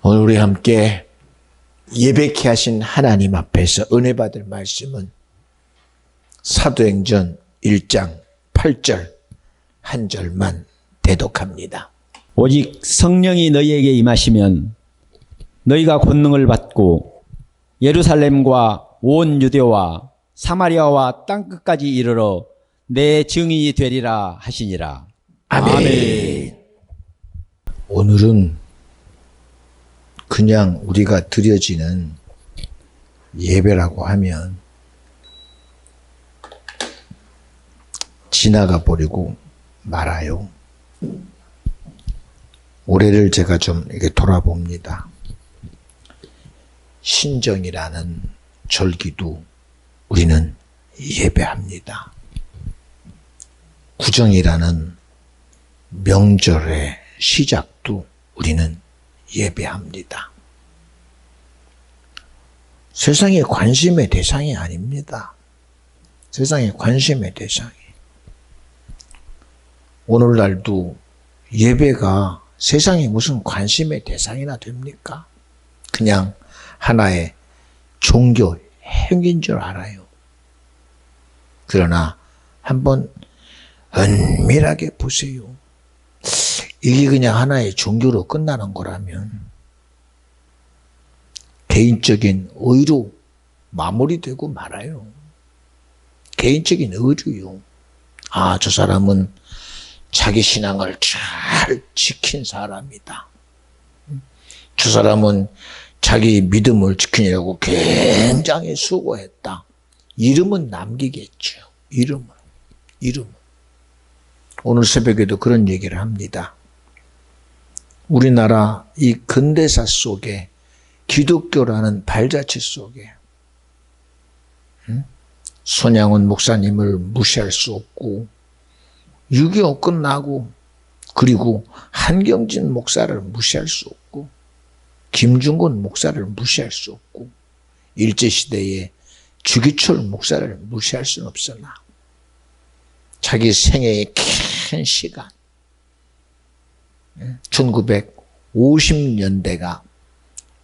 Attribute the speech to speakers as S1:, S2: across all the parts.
S1: 오늘 우리 함께 예배케 하신 하나님 앞에서 은혜 받을 말씀은 사도행전 1장 8절 한 절만 대독합니다.
S2: 오직 성령이 너희에게 임하시면 너희가 권능을 받고 예루살렘과 온 유대와 사마리아와 땅끝까지 이르러 내 증인이 되리라 하시니라.
S1: 아멘. 오늘은 그냥 우리가 드려지는 예배라고 하면 지나가 버리고 말아요. 올해를 제가 좀 이렇게 돌아봅니다. 신정이라는 절기도 우리는 예배합니다. 구정이라는 명절의 시작도 우리는 예배합니다. 세상의 관심의 대상이 아닙니다. 세상의 관심의 대상이. 오늘날도 예배가 세상에 무슨 관심의 대상이나 됩니까? 그냥 하나의 종교 행위인 줄 알아요. 그러나 한번 은밀하게 보세요. 이게 그냥 하나의 종교로 끝나는 거라면 개인적인 의로 마무리되고 말아요. 개인적인 의로요. 아, 저 사람은 자기 신앙을 잘 지킨 사람이다. 저 사람은 자기 믿음을 지키려고 굉장히 수고했다. 이름은 남기겠죠. 이름은. 오늘 새벽에도 그런 얘기를 합니다. 우리나라 이 근대사 속에 기독교라는 발자취 속에 손양원 목사님을 무시할 수 없고 6.25 끝나고 그리고 한경진 목사를 무시할 수 없고 김중곤 목사를 무시할 수 없고 일제시대에 주기철 목사를 무시할 수는 없으나 자기 생애의 긴 시간 1950년대가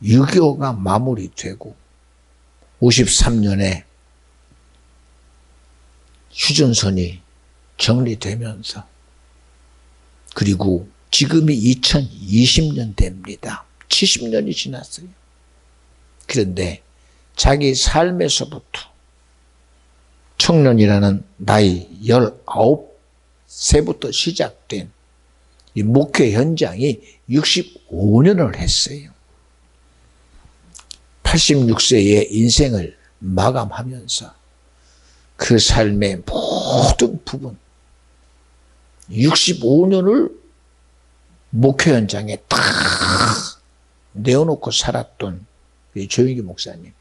S1: 6.25가 마무리되고 53년에 휴전선이 정리되면서 그리고 지금이 2020년 됩니다. 70년이 지났어요. 그런데 자기 삶에서부터 청년이라는 나이 19세부터 시작된 이 목회 현장이 65년을 했어요. 86세의 인생을 마감하면서 그 삶의 모든 부분 65년을 목회 현장에 딱 내어놓고 살았던 조영기 목사님.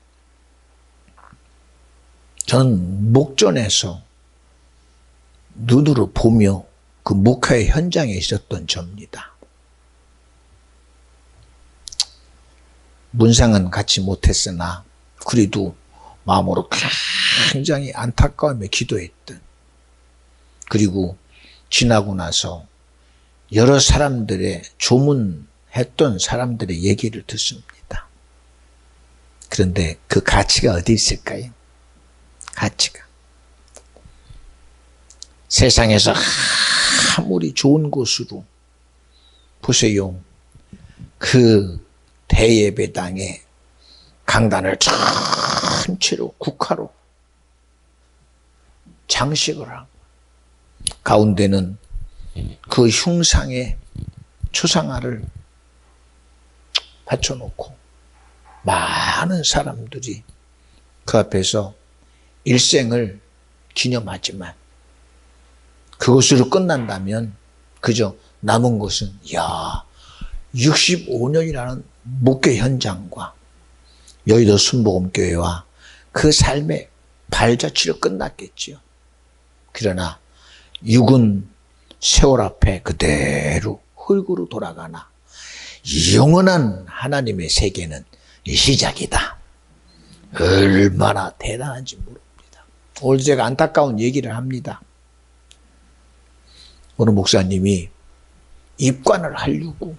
S1: 저는 목전에서 눈으로 보며 그 목회 현장에 있었던 저입니다. 문상은 같이 못했으나 그래도 마음으로 굉장히 안타까움에 기도했던, 그리고 지나고 나서 여러 사람들의 조문했던 사람들의 얘기를 듣습니다. 그런데 그 가치가 어디 있을까요? 가치가. 세상에서 아무리 좋은 곳으로 보세요. 그 대예배당에 강단을 전체로 국화로 장식을 하고 가운데는 그 흉상의 초상화를 받쳐놓고 많은 사람들이 그 앞에서 일생을 기념하지만 그것으로 끝난다면 그저 남은 것은 65년이라는 목회 현장과 여의도 순복음교회와 그 삶의 발자취로 끝났겠지요. 그러나 육은 세월 앞에 그대로 흙으로 돌아가나 영원한 하나님의 세계는 시작이다. 얼마나 대단한지 모릅니다. 오늘 제가 안타까운 얘기를 합니다. 어느 목사님이 입관을 하려고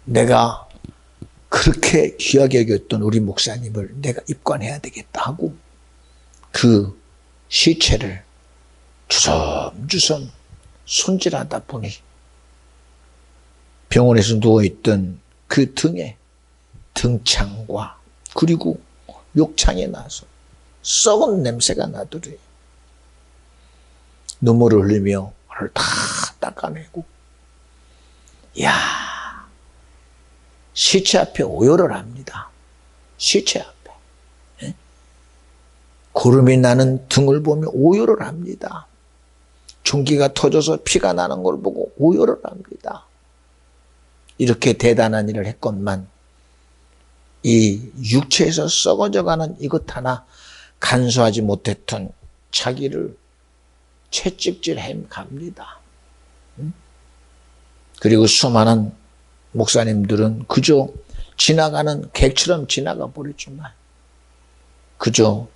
S1: 내가 그렇게 귀하게 여겼던 우리 목사님을 내가 입관해야 되겠다 하고 그 시체를 주섬주섬 손질하다 보니 병원에서 누워있던 그 등에 등창과 그리고 욕창에 나서 썩은 냄새가 나더래요. 눈물을 흘리며 그걸 다 닦아내고, 이야, 시체 앞에 오열을 합니다. 시체 앞에. 예? 고름이 나는 등을 보며 오열을 합니다. 중기가 터져서 피가 나는 걸 보고 오열을 합니다. 이렇게 대단한 일을 했건만 이 육체에서 썩어져가는 이것 하나 간수하지 못했던 자기를 채찍질해 갑니다. 그리고 수많은 목사님들은 그저 지나가는 객처럼 지나가 버렸지만 그저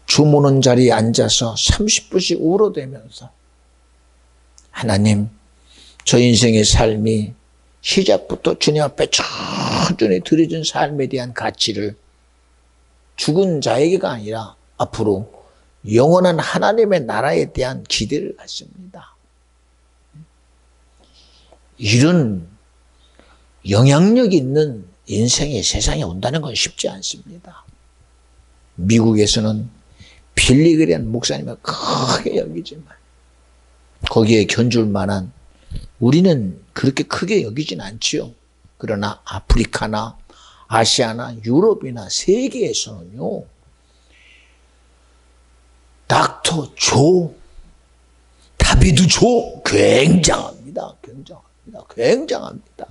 S1: 주무는 자리에 앉아서 30분씩 울어대면서 하나님, 저 인생의 삶이 시작부터 주님 앞에 천천히 드려진 삶에 대한 가치를 죽은 자에게가 아니라 앞으로 영원한 하나님의 나라에 대한 기대를 갖습니다. 이런 영향력 있는 인생이 세상에 온다는 건 쉽지 않습니다. 미국에서는 빌리그리안 목사님을 크게 여기지만 거기에 견줄 만한 우리는 그렇게 크게 여기진 않지요. 그러나 아프리카나 아시아나 유럽이나 세계에서는요, 닥터 조, 다비드 조 굉장합니다. 굉장합니다.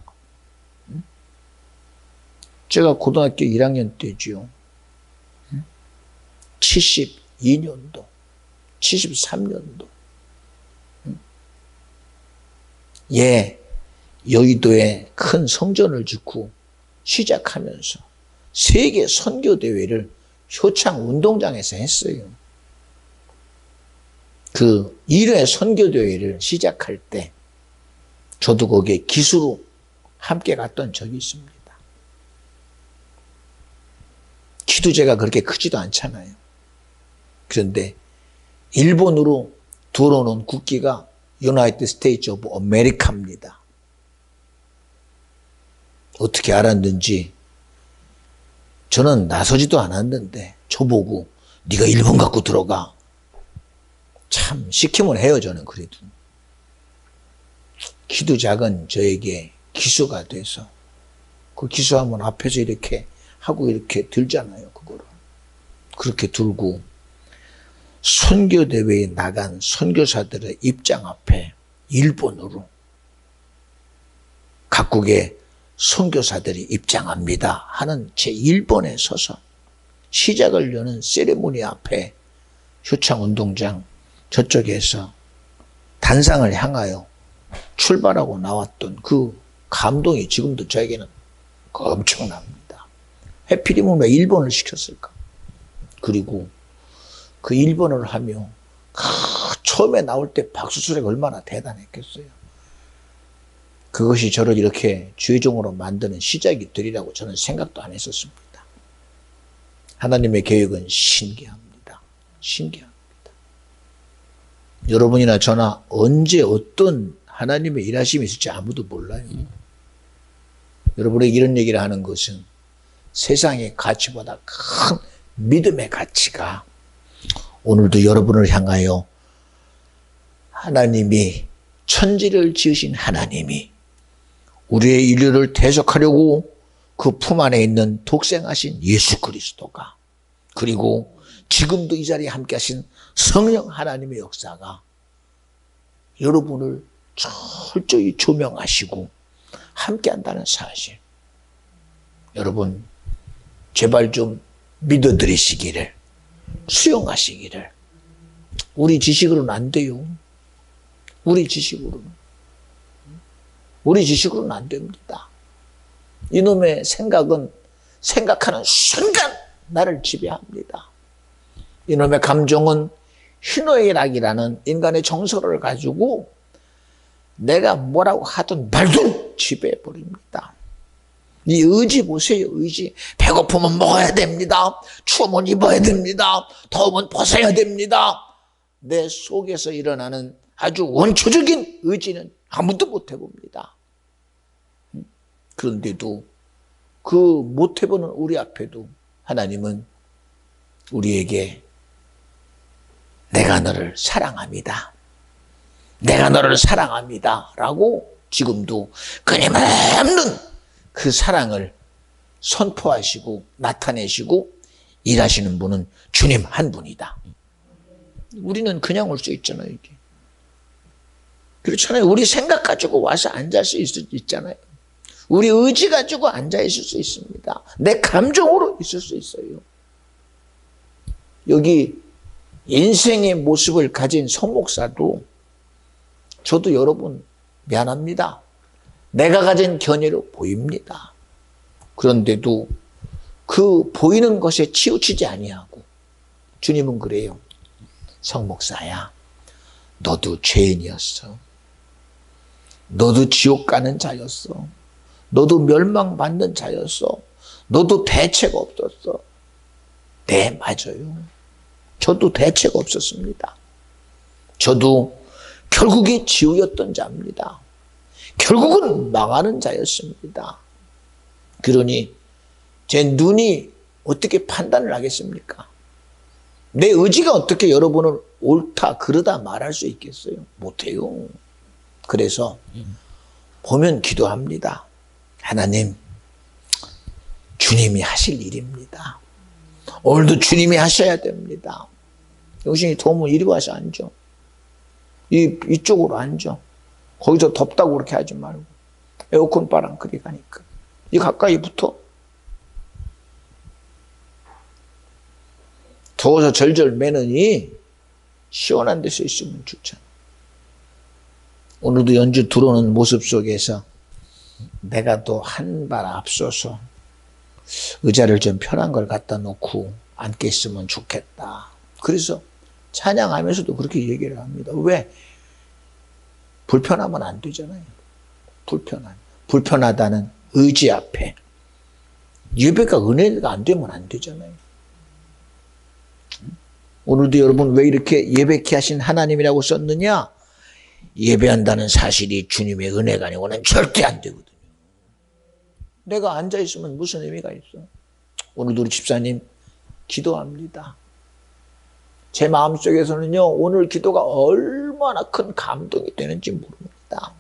S1: 제가 고등학교 1학년 때지요. 72년도, 73년도. 예, 여의도에 큰 성전을 짓고 시작하면서 세계 선교대회를 효창 운동장에서 했어요. 그 1회 선교대회를 시작할 때 저도 거기에 기수로 함께 갔던 적이 있습니다. 기도제가 그렇게 크지도 않잖아요. 그런데 일본으로 들어오는 국기가 유나이티드 스테이츠 오브 아메리카입니다. 어떻게 알았는지 저는 나서지도 않았는데 저보고 네가 일본 갖고 들어가. 참 시키면 해요. 저는 그래도. 기도작은 저에게 기수가 돼서 그 기수하면 앞에서 이렇게 하고 이렇게 들잖아요. 그거를. 그렇게 들고 선교대회에 나간 선교사들의 입장 앞에 일본어로 각국의 선교사들이 입장합니다 하는 제1번에 서서 시작을 여는 세레모니 앞에 효창운동장 저쪽에서 단상을 향하여 출발하고 나왔던 그 감동이 지금도 저에게는 엄청납니다. 해필이면 왜 1번을 시켰을까? 그리고 그 1번을 하며 처음에 나올 때 박수 소리가 얼마나 대단했겠어요. 그것이 저를 이렇게 주의종으로 만드는 시작이 되리라고 저는 생각도 안 했었습니다. 하나님의 계획은 신기합니다. 신기합니다. 여러분이나 저나 언제 어떤 하나님의 일하심이 있을지 아무도 몰라요. 여러분에게 이런 얘기를 하는 것은 세상의 가치보다 큰 믿음의 가치가 오늘도 여러분을 향하여 하나님이 천지를 지으신 하나님이 우리의 인류를 대속하려고 그 품 안에 있는 독생하신 예수 그리스도가 그리고 지금도 이 자리에 함께 하신 성령 하나님의 역사가 여러분을 철저히 조명하시고 함께 한다는 사실. 여러분 제발 좀 믿어드리시기를 수용하시기를. 우리 지식으로는 안 돼요. 우리 지식으로는 안 됩니다. 이놈의 생각은 생각하는 순간 나를 지배합니다. 이놈의 감정은 희노애락이라는 인간의 정서를 가지고 내가 뭐라고 하든 말든 지배해버립니다. 이 의지 보세요. 의지. 배고프면 먹어야 됩니다. 추우면 입어야 됩니다. 더우면 벗어야 됩니다. 내 속에서 일어나는 아주 원초적인 의지는 아무도 못 해봅니다. 그런데도 그 못 해보는 우리 앞에도 하나님은 우리에게 내가 너를 사랑합니다. 내가 너를 사랑합니다. 라고 지금도 끊임없는 그 사랑을 선포하시고 나타내시고 일하시는 분은 주님 한 분이다. 우리는 그냥 올 수 있잖아요. 이게. 그렇잖아요. 우리 생각 가지고 와서 앉을 수 있잖아요. 우리 의지 가지고 앉아 있을 수 있습니다. 내 감정으로 있을 수 있어요. 여기 인생의 모습을 가진 성 목사도 저도 여러분 미안합니다. 내가 가진 견해로 보입니다. 그런데도 그 보이는 것에 치우치지 아니하고 주님은 그래요. 성 목사야, 너도 죄인이었어. 너도 지옥 가는 자였어. 너도 멸망받는 자였어. 너도 대책 없었어. 네, 맞아요. 저도 대책 없었습니다. 저도 결국에 지우였던 자입니다. 결국은 망하는 자였습니다. 그러니 제 눈이 어떻게 판단을 하겠습니까? 내 의지가 어떻게 여러분을 옳다 그르다 말할 수 있겠어요? 못해요. 그래서 보면 기도합니다. 하나님, 주님이 하실 일입니다. 오늘도 주님이 하셔야 됩니다. 영신이 도움을 이리 와서 앉아. 이쪽으로 앉아. 거기서 덥다고 그렇게 하지 말고. 에어컨 바람 그리 가니까. 이 가까이 붙어. 더워서 절절 매느니 시원한 데서 있으면 좋잖아. 오늘도 연주 들어오는 모습 속에서 내가 또 한 발 앞서서 의자를 좀 편한 걸 갖다 놓고 앉게 있으면 좋겠다. 그래서 찬양하면서도 그렇게 얘기를 합니다. 왜? 불편하면 안 되잖아요. 불편하다는 의지 앞에 예배가 은혜가 안 되면 안 되잖아요. 오늘도 여러분 왜 이렇게 예배케 하신 하나님이라고 썼느냐? 예배한다는 사실이 주님의 은혜가 아니고는 절대 안 되거든요. 내가 앉아있으면 무슨 의미가 있어? 오늘도 우리 집사님 기도합니다. 제 마음속에서는요, 오늘 기도가 얼마나 큰 감동이 되는지 모릅니다.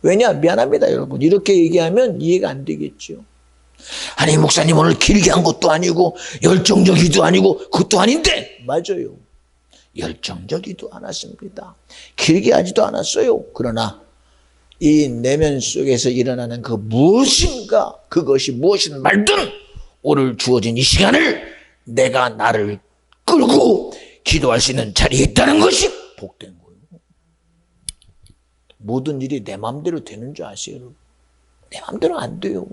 S1: 왜냐? 미안합니다, 여러분. 이렇게 얘기하면 이해가 안 되겠죠. 아니, 목사님 오늘 길게 한 것도 아니고 열정적이도 아니고 그것도 아닌데. 맞아요. 열정적이도 않았습니다. 길게 하지도 않았어요. 그러나 이 내면 속에서 일어나는 그 무엇인가, 그것이 무엇이든 말든 오늘 주어진 이 시간을 내가 나를 끌고 기도할 수 있는 자리에 있다는 것이 복된 거예요. 모든 일이 내 마음대로 되는 줄 아세요? 내 마음대로 안 돼요.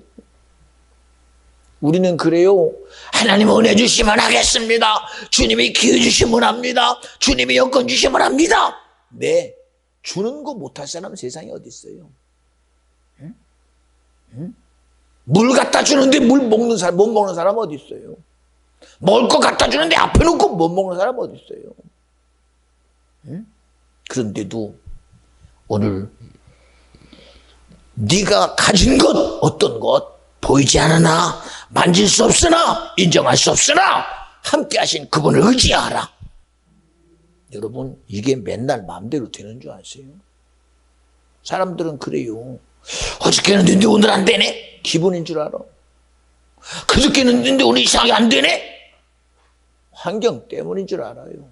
S1: 우리는 그래요. 하나님 은혜 주시면 하겠습니다. 주님이 기회 주시면 합니다. 주님이 여건 주시면 합니다. 네, 주는 거 못할 사람은 세상에 어디 있어요? 응? 응? 물 갖다 주는데 물 먹는 사람, 못 먹는 사람 어디 있어요? 먹을 거 갖다 주는데 앞에 놓고 못 먹는 사람 어디 있어요? 응? 그런데도 오늘 네가 가진 것, 어떤 것 보이지 않으나 만질 수 없으나 인정할 수 없으나 함께 하신 그분을 의지하라. 여러분, 이게 맨날 마음대로 되는 줄 아세요? 사람들은 그래요. 어저께는 됐는데 오늘 안 되네? 기분인 줄 알아. 그저께는 됐는데 오늘 이상하게 안 되네? 환경 때문인 줄 알아요.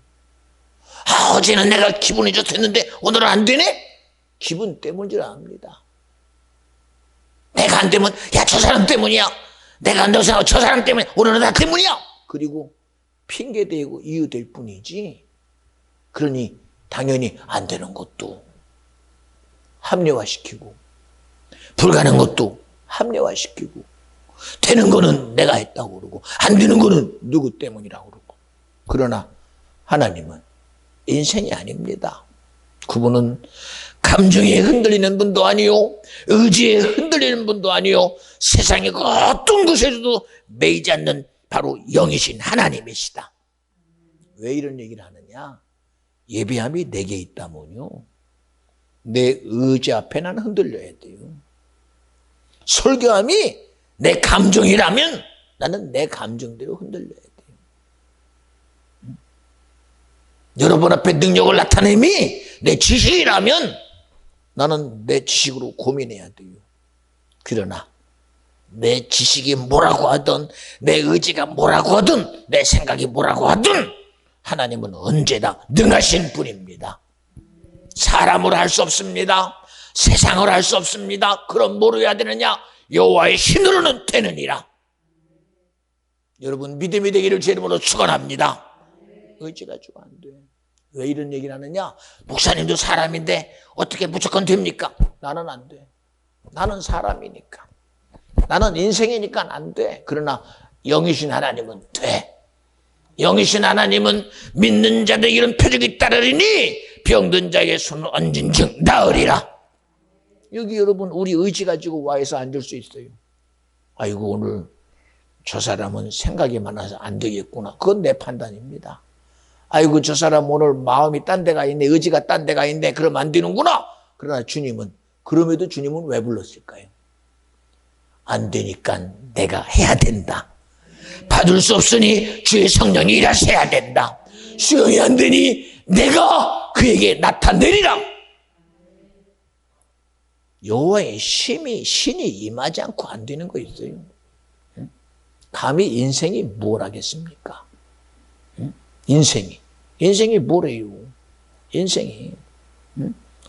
S1: 아, 어제는 내가 기분이 좋았는데 오늘은 안 되네? 기분 때문인 줄 압니다. 내가 안 되면 야, 저 사람 때문이야. 내가 안 된다고 생각하고 저 사람 때문에 오늘은 나 때문이야. 그리고 핑계대고 이유될 뿐이지. 그러니 당연히 안 되는 것도 합리화시키고 불가능한 것도 합리화시키고 되는 거는 내가 했다고 그러고 안 되는 거는 누구 때문이라고 그러고. 그러나 하나님은 인생이 아닙니다. 그분은 감정에 흔들리는 분도 아니요, 의지에 흔들리는 분도 아니요, 세상의 그 어떤 것에서도 매이지 않는 바로 영이신 하나님이시다. 왜 이런 얘기를 하느냐? 예배함이 내게 있다면요, 내 의지 앞에 나는 흔들려야 돼요. 설교함이 내 감정이라면 나는 내 감정대로 흔들려야 돼요. 여러분 앞에 능력을 나타냄이 내 지식이라면 나는 내 지식으로 고민해야 돼요. 그러나 내 지식이 뭐라고 하든, 내 의지가 뭐라고 하든, 내 생각이 뭐라고 하든 하나님은 언제나 능하신 분입니다. 사람으로 할 수 없습니다. 세상으로 할 수 없습니다. 그럼 뭐로 해야 되느냐? 여호와의 힘으로는 되느니라. 여러분 믿음이 되기를 제 이름으로 축원합니다. 의지 가지고 안 돼. 왜 이런 얘기를 하느냐? 목사님도 사람인데 어떻게 무조건 됩니까? 나는 안 돼. 나는 사람이니까. 나는 인생이니까 안 돼. 그러나 영이신 하나님은 돼. 영이신 하나님은 믿는 자들에게는 표적이 따르리니 병든 자에게 손을 얹은 즉 나으리라. 여기 여러분 우리 의지 가지고 와서 앉을 수 있어요. 아이고 오늘 저 사람은 생각이 많아서 안 되겠구나. 그건 내 판단입니다. 아이고 저 사람 오늘 마음이 딴 데가 있네, 의지가 딴 데가 있네, 그러면 안 되는구나. 그러나 주님은, 그럼에도 주님은 왜 불렀을까요? 안 되니까 내가 해야 된다. 받을 수 없으니 주의 성령이 일하셔야 된다. 수용이 안 되니 내가 그에게 나타내리라. 여호와의 신이 임하지 않고 안 되는 거 있어요. 감히 인생이 뭘 하겠습니까? 인생이 뭐래요? 인생이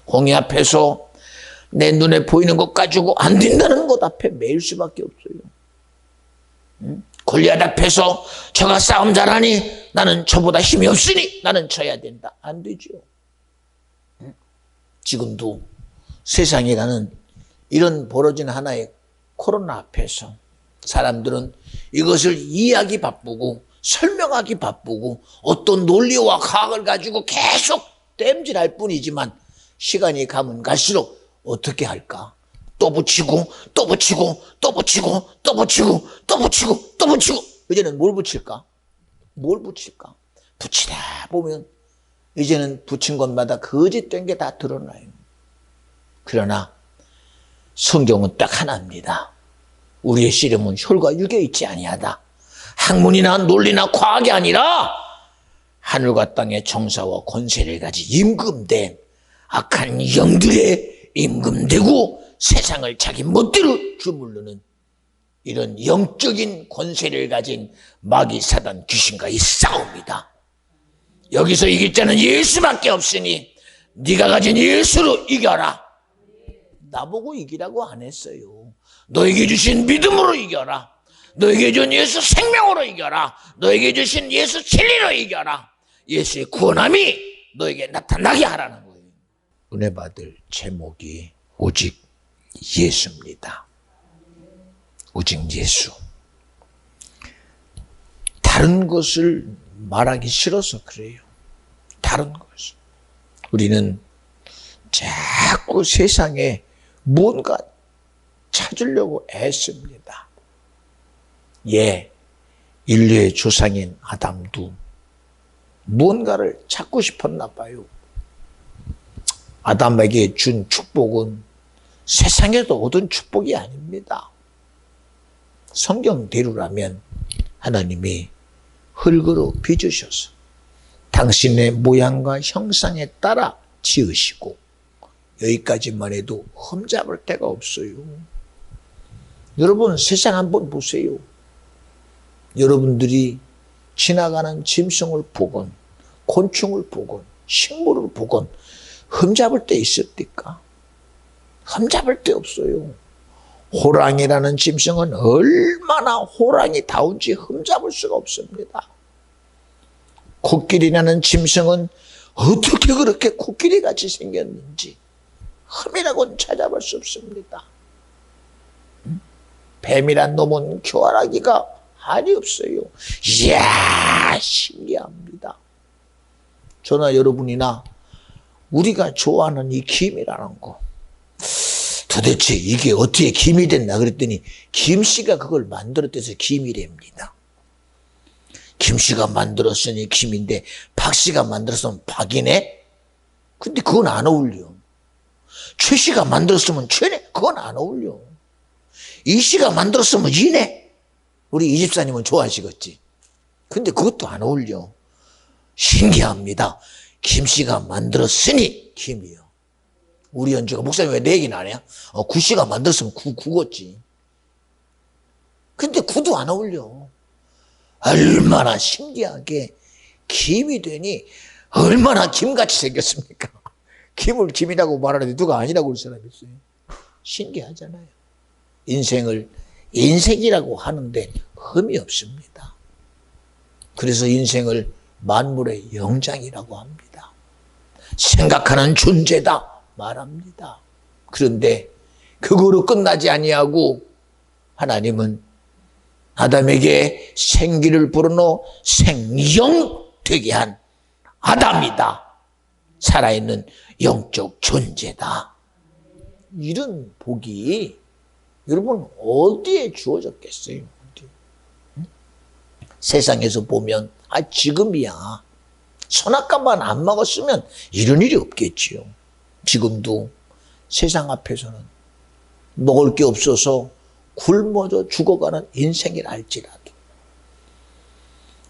S1: 홍해 앞에서 내 눈에 보이는 것 가지고 안 된다는 것 앞에 매일 수밖에 없어요. 골리앗 앞에서 저가 싸움 잘하니 나는 저보다 힘이 없으니 나는 져야 된다. 안 되죠. 지금도 세상에 가는 이런 벌어진 하나의 코로나 앞에서 사람들은 이것을 이해하기 바쁘고 설명하기 바쁘고 어떤 논리와 과학을 가지고 계속 땜질할 뿐이지만 시간이 가면 갈수록 어떻게 할까? 또 붙이고 또 붙이고 또 붙이고 또 붙이고 또 붙이고 또 붙이고 이제는 뭘 붙일까? 뭘 붙일까? 붙이다 보면 이제는 붙인 것마다 거짓된 게 다 드러나요. 그러나 성경은 딱 하나입니다. 우리의 씨름은 혈과 육에 있지 아니하다. 학문이나 논리나 과학이 아니라 하늘과 땅의 정사와 권세를 가진 임금된 악한 영들의 임금되고 세상을 자기 멋대로 주물르는 이런 영적인 권세를 가진 마귀 사단 귀신과 이 싸움이다. 여기서 이길 자는 예수밖에 없으니 네가 가진 예수로 이겨라. 나보고 이기라고 안 했어요. 너에게 주신 믿음으로 이겨라. 너에게 준 예수 생명으로 이겨라. 너에게 주신 예수 진리로 이겨라. 예수의 구원함이 너에게 나타나게 하라는 거예요. 은혜 받을 제목이 오직 예수입니다. 오직 예수. 다른 것을 말하기 싫어서 그래요. 다른 것을. 우리는 자꾸 세상에 뭔가 찾으려고 애씁니다. 예, 인류의 조상인 아담도 무언가를 찾고 싶었나 봐요. 아담에게 준 축복은 세상에도 얻은 축복이 아닙니다. 성경대로라면 하나님이 흙으로 빚으셔서 당신의 모양과 형상에 따라 지으시고 여기까지만 해도 흠잡을 데가 없어요. 여러분 세상 한번 보세요. 여러분들이 지나가는 짐승을 보건 곤충을 보건 식물을 보건 흠잡을 데 있습니까? 흠잡을 데 없어요. 호랑이라는 짐승은 얼마나 호랑이다운지 흠잡을 수가 없습니다. 코끼리라는 짐승은 어떻게 그렇게 코끼리같이 생겼는지 흠이라고는 찾아볼 수 없습니다. 뱀이란 놈은 교활하기가 한이 없어요. 이야, 신기합니다. 저나 여러분이나 우리가 좋아하는 이 김이라는 거. 도대체 이게 어떻게 김이 됐나 그랬더니 김씨가 그걸 만들었대서 김이랍니다. 김씨가 만들었으니 김인데 박씨가 만들었으면 박이네? 근데 그건 안 어울려. 최씨가 만들었으면 최네? 그건 안 어울려. 이씨가 만들었으면 이네? 우리 이 집사님은 좋아하시겠지. 근데 그것도 안 어울려. 신기합니다. 김씨가 만들었으니 김이요. 우리 연주가 목사님 왜 내 얘기는 안 해요? 구씨가 만들었으면 구겠지. 근데 구도 안 어울려. 얼마나 신기하게 김이 되니 얼마나 김같이 생겼습니까? 김을 김이라고 말하는데 누가 아니라고 할 사람이 있어요. 신기하잖아요. 인생을 인생이라고 하는데 흠이 없습니다. 그래서 인생을 만물의 영장이라고 합니다. 생각하는 존재다 말합니다. 그런데 그거로 끝나지 아니하고 하나님은 아담에게 생기를 불어넣어 생영 되게 한 아담이다. 살아있는 영적 존재다. 이런 복이 여러분 어디에 주어졌겠어요? 어디? 응? 세상에서 보면 지금이야. 선악과만 안 먹었으면 이런 일이 없겠지요. 지금도 세상 앞에서는 먹을 게 없어서 굶어져 죽어가는 인생이랄지라도,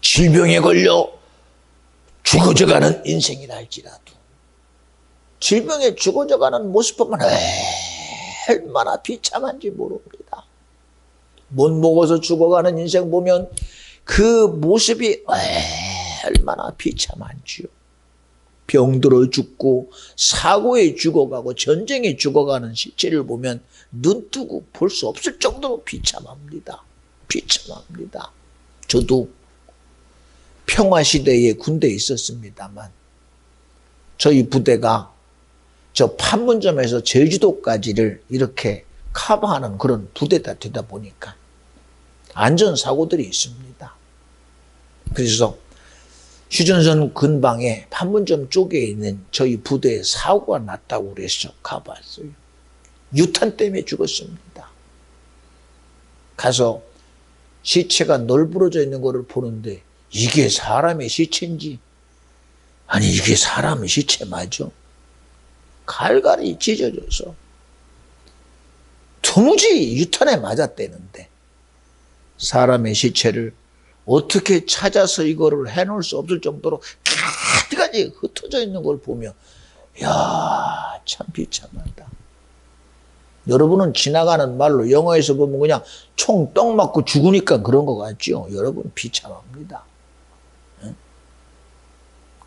S1: 질병에 걸려 죽어져가는 인생이랄지라도, 질병에 죽어져가는 모습 보면 얼마나 비참한지 모릅니다. 못 먹어서 죽어가는 인생 보면 그 모습이 얼마나 비참한지요. 병들어 죽고 사고에 죽어가고 전쟁에 죽어가는 시체를 보면 눈 뜨고 볼 수 없을 정도로 비참합니다. 비참합니다. 저도 평화시대에 군대에 있었습니다만 저희 부대가 저 판문점에서 제주도까지를 이렇게 커버하는 그런 부대가 되다 보니까 안전사고들이 있습니다. 그래서 휴전선 근방에 판문점 쪽에 있는 저희 부대에 사고가 났다고 그래서 가봤어요. 유탄 때문에 죽었습니다. 가서 시체가 널브러져 있는 것을 보는데 이게 사람의 시체인지, 아니 이게 사람의 시체 맞아? 갈갈이 찢어져서 도무지 유탄에 맞았대는데 사람의 시체를 어떻게 찾아서 이거를 해놓을 수 없을 정도로 가지가지 흩어져 있는 걸 보며 야, 참 비참하다. 여러분은 지나가는 말로 영화에서 보면 그냥 총 떡 맞고 죽으니까 그런 것 같죠? 여러분 비참합니다.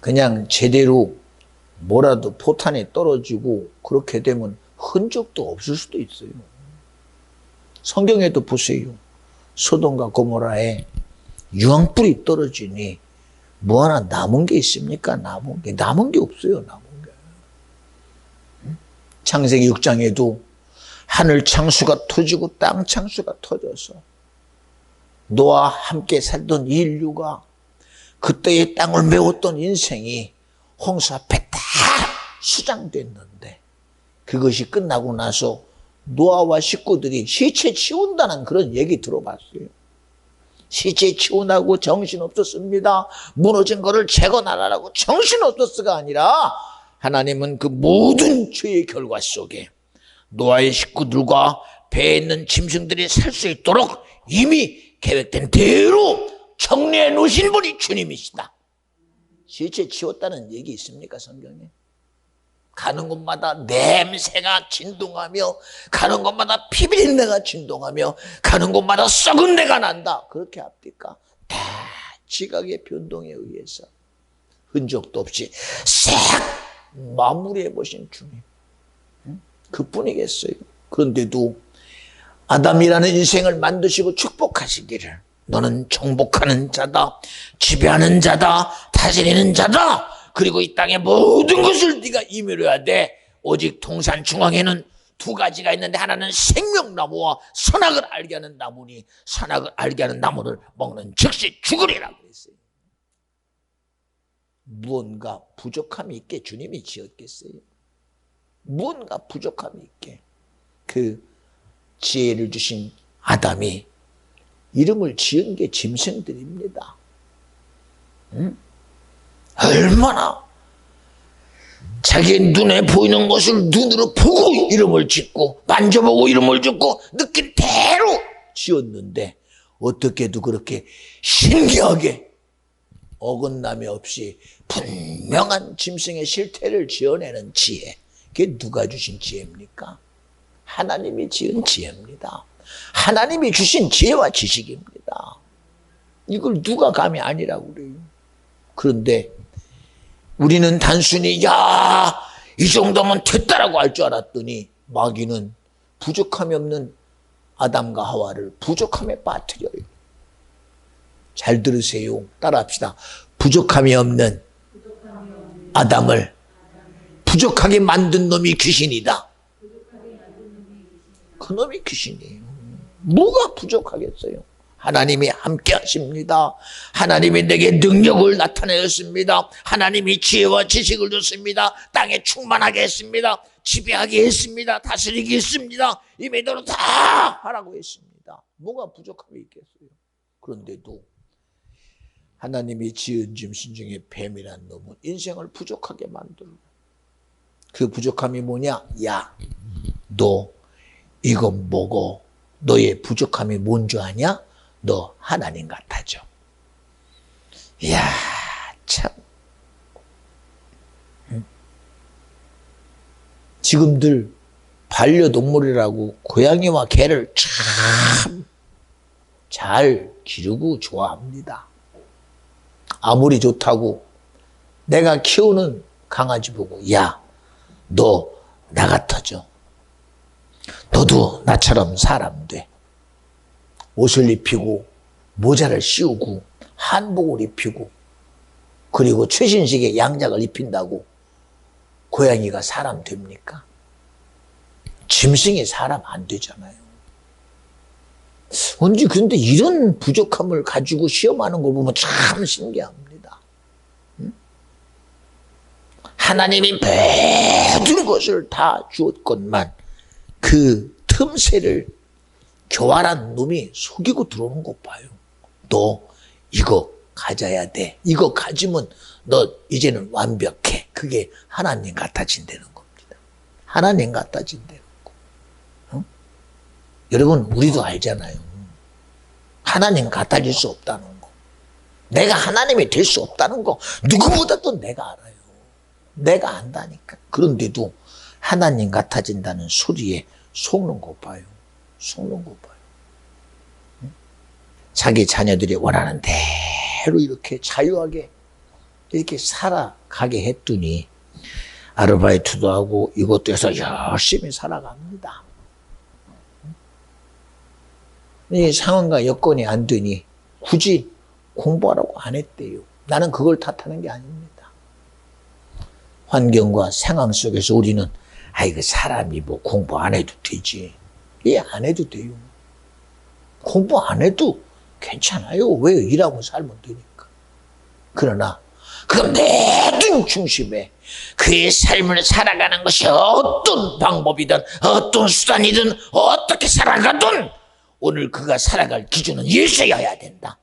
S1: 그냥 제대로 뭐라도 포탄에 떨어지고 그렇게 되면 흔적도 없을 수도 있어요. 성경에도 보세요. 소돔과 고모라에 유황불이 떨어지니 뭐 하나 남은 게 있습니까? 남은 게 없어요. 남은 게. 창세기 6장에도 하늘 창수가 터지고 땅 창수가 터져서 노아와 함께 살던 인류가 그때의 땅을 메웠던 인생이 홍수 앞에 다 수장됐는데 그것이 끝나고 나서 노아와 식구들이 시체 치운다는 그런 얘기 들어봤어요. 시체 치운다고 정신없었습니다. 무너진 거를 재건하라고 정신없었어가 아니라 하나님은 그 모든 죄의 결과 속에 노아의 식구들과 배에 있는 짐승들이 살 수 있도록 이미 계획된 대로 정리해 놓으신 분이 주님이시다. 시체 치웠다는 얘기 있습니까, 성경에? 가는 곳마다 냄새가 진동하며 가는 곳마다 피비린내가 진동하며 가는 곳마다 썩은 내가 난다. 그렇게 합니까? 다 지각의 변동에 의해서 흔적도 없이 싹 마무리해 보신 주님. 그뿐이겠어요. 그런데도 아담이라는 인생을 만드시고 축복하시기를 너는 정복하는 자다, 지배하는 자다, 다스리는 자다. 그리고 이 땅의 모든 것을 네가 이루어야 돼. 오직 동산 중앙에는 두 가지가 있는데 하나는 생명나무와 선악을 알게 하는 나무니 선악을 알게 하는 나무를 먹는 즉시 죽으리라고 했어요. 무언가 부족함이 있게 주님이 지었겠어요? 무언가 부족함이 있게 그 지혜를 주신 아담이 이름을 지은 게 짐승들입니다. 응? 얼마나 자기 눈에 보이는 것을 눈으로 보고 이름을 짓고 만져보고 이름을 짓고 느낀 대로 지었는데 어떻게도 그렇게 신기하게 어긋남이 없이 분명한 짐승의 실태를 지어내는 지혜, 그게 누가 주신 지혜입니까? 하나님이 지은 지혜입니다. 하나님이 주신 지혜와 지식입니다. 이걸 누가 감히 아니라고 그래요. 그런데 우리는 단순히 이 정도면 됐다라고 할 줄 알았더니 마귀는 부족함이 없는 아담과 하와를 부족함에 빠뜨려요. 잘 들으세요. 따라합시다. 부족함이 없는 아담을 부족하게 만든 놈이 귀신이다. 그 놈이 귀신이에요. 뭐가 부족하겠어요? 하나님이 함께 하십니다. 하나님이 내게 능력을 나타내었습니다. 하나님이 지혜와 지식을 줬습니다. 땅에 충만하게 했습니다. 지배하게 했습니다. 다스리게 했습니다. 이미 너는 다 하라고 했습니다. 뭐가 부족함이 있겠어요? 그런데도 하나님이 지은 짐승 중에 뱀이란 놈은 인생을 부족하게 만들고, 그 부족함이 뭐냐? 너 이거 먹어. 너의 부족함이 뭔 줄 아냐? 너 하나님 같아져. 이야, 참. 지금들 반려동물이라고 고양이와 개를 참 잘 기르고 좋아합니다. 아무리 좋다고 내가 키우는 강아지 보고 너 나 같아져. 너도 나처럼 사람 돼. 옷을 입히고 모자를 씌우고 한복을 입히고 그리고 최신식의 양약을 입힌다고 고양이가 사람 됩니까? 짐승이 사람 안 되잖아요. 언제 그런데 이런 부족함을 가지고 시험하는 걸 보면 참 신기합니다. 하나님이 모든 것을 다 주었건만 그 틈새를 교활한 놈이 속이고 들어오는 것 봐요. 너 이거 가져야 돼. 이거 가지면 너 이제는 완벽해. 그게 하나님 같아진다는 겁니다. 하나님 같아진다는 거. 여러분 우리도 알잖아요. 하나님 같아질 수 없다는 거. 내가 하나님이 될 수 없다는 거 누구보다도 내가 알아요. 내가 안다니까. 그런데도 하나님 같아진다는 소리에 속는 거 봐요. 속는 거 봐요. 자기 자녀들이 원하는 대로 이렇게 자유하게 이렇게 살아가게 했더니 아르바이트도 하고 이것도 해서 열심히 살아갑니다. 이 상황과 여건이 안 되니 굳이 공부하라고 안 했대요. 나는 그걸 탓하는 게 아닙니다. 환경과 상황 속에서 우리는 그 사람이 뭐 공부 안 해도 되지. 안 해도 돼요. 공부 안 해도 괜찮아요. 왜요? 일하고 살면 되니까. 그러나 그 모든 중심에 그의 삶을 살아가는 것이 어떤 방법이든 어떤 수단이든 어떻게 살아가든 오늘 그가 살아갈 기준은 예수여야 된다.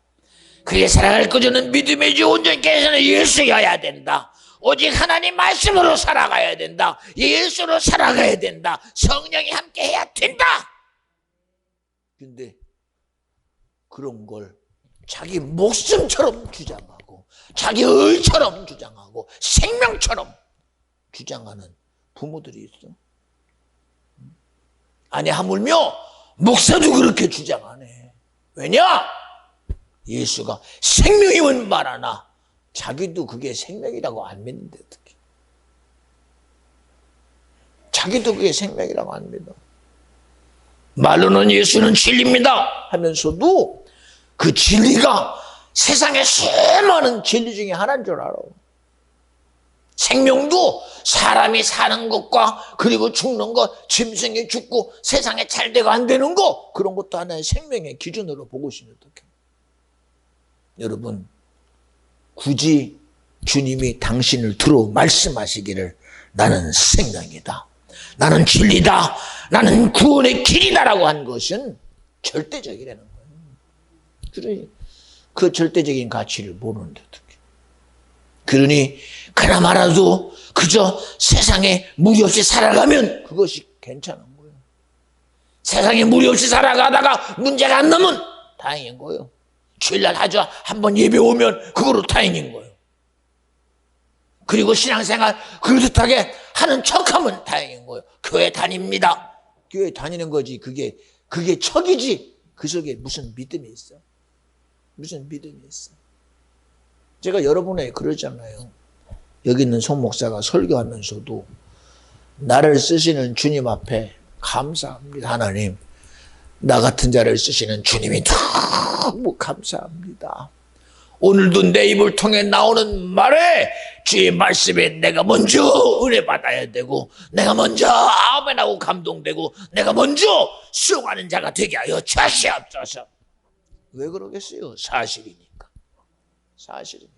S1: 그의 살아갈 기준은 믿음의 주 온전히 깨서는 예수여야 된다. 오직 하나님 말씀으로 살아가야 된다. 예수로 살아가야 된다. 성령이 함께 해야 된다. 근데 그런 걸 자기 목숨처럼 주장하고 자기 의처럼 주장하고 생명처럼 주장하는 부모들이 있어. 아니 하물며 목사도 그렇게 주장하네. 왜냐? 예수가 생명이면 말하나 자기도 그게 생명이라고 안 믿는데 어떻게? 자기도 그게 생명이라고 안 믿어. 말로는 예수는 진리입니다 하면서도 그 진리가 세상에 수많은 진리 중에 하나인 줄 알아. 생명도 사람이 사는 것과 그리고 죽는 것, 짐승이 죽고 세상에 잘 되고 안 되는 것, 그런 것도 하나의 생명의 기준으로 보고 있으면 어떡해. 여러분 굳이 주님이 당신을 들어 말씀하시기를 나는 생명이다, 나는 진리다, 나는 구원의 길이다라고 한 것은 절대적이라는 거예요. 그러니 그 절대적인 가치를 모르는데 어떻게. 그러니 그나마라도 그저 세상에 무리 없이 살아가면 그것이 괜찮은 거예요. 세상에 무리 없이 살아가다가 문제가 안 나면 다행인 거예요. 주일날 하죠. 한번 예배 오면 그거로 다행인 거예요. 그리고 신앙생활 그릇하게 하는 척하면 다행인 거예요. 교회 다닙니다. 교회 다니는 거지. 그게 척이지. 그 속에 무슨 믿음이 있어? 무슨 믿음이 있어? 제가 여러분에게 그러잖아요. 여기 있는 송 목사가 설교하면서도 나를 쓰시는 주님 앞에 감사합니다. 하나님, 나 같은 자를 쓰시는 주님이 너무 감사합니다. 오늘도 내 입을 통해 나오는 말에 주의 말씀에 내가 먼저 은혜 받아야 되고, 내가 먼저 아멘하고 감동되고, 내가 먼저 수용하는 자가 되게 하여 주시옵소서. 왜 그러겠어요? 사실이니까. 사실.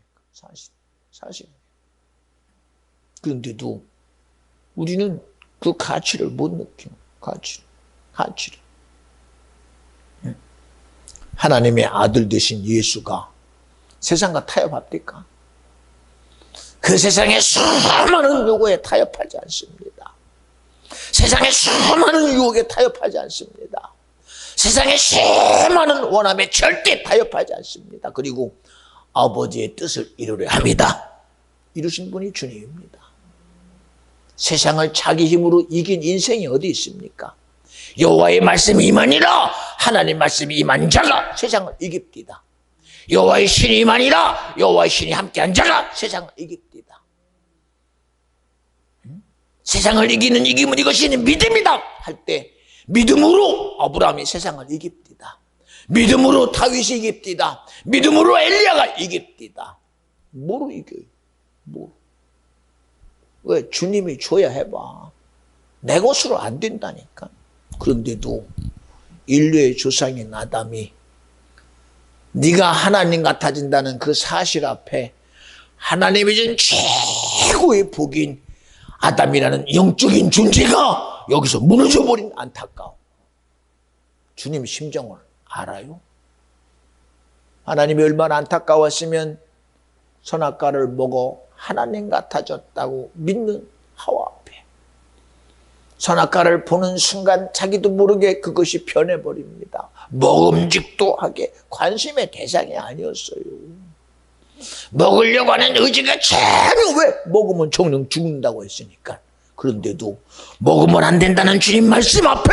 S1: 그런데도 우리는 그 가치를 못 느껴. 가치를. 하나님의 아들 되신 예수가 세상과 타협합니까? 그 세상의 수많은 요구에 타협하지 않습니다. 세상의 수많은 유혹에 타협하지 않습니다. 세상의 수많은 원함에 절대 타협하지 않습니다. 그리고 아버지의 뜻을 이루려 합니다. 이루신 분이 주님입니다. 세상을 자기 힘으로 이긴 인생이 어디 있습니까? 여호와의 말씀이 임하니라. 하나님 말씀이 임한 자가 세상을 이깁니다. 여호와의 신이 임하니라. 여호와의 신이 함께한 자가 세상을 이깁니다. 세상을 이기는 이김은 이것이 믿음이다 할 때 믿음으로 아브라함이 세상을 이깁니다. 믿음으로 다윗이 이깁니다. 믿음으로 엘리야가 이깁니다. 뭐로 이겨요? 뭐? 왜? 주님이 줘야 해봐. 내 것으로 안 된다니까. 그런데도 인류의 조상인 아담이 네가 하나님 같아진다는 그 사실 앞에 하나님이 준 최고의 복인 아담이라는 영적인 존재가 여기서 무너져버린 안타까움. 주님 심정을 알아요? 하나님이 얼마나 안타까웠으면 선악과를 먹어 하나님 같아졌다고 믿는 하와 앞에 선악과를 보는 순간 자기도 모르게 그것이 변해버립니다. 먹음직도 하게 관심의 대상이 아니었어요. 먹으려고 하는 의지가 전혀, 왜? 먹으면 정령 죽는다고 했으니까. 그런데도 먹으면 안 된다는 주님 말씀 앞에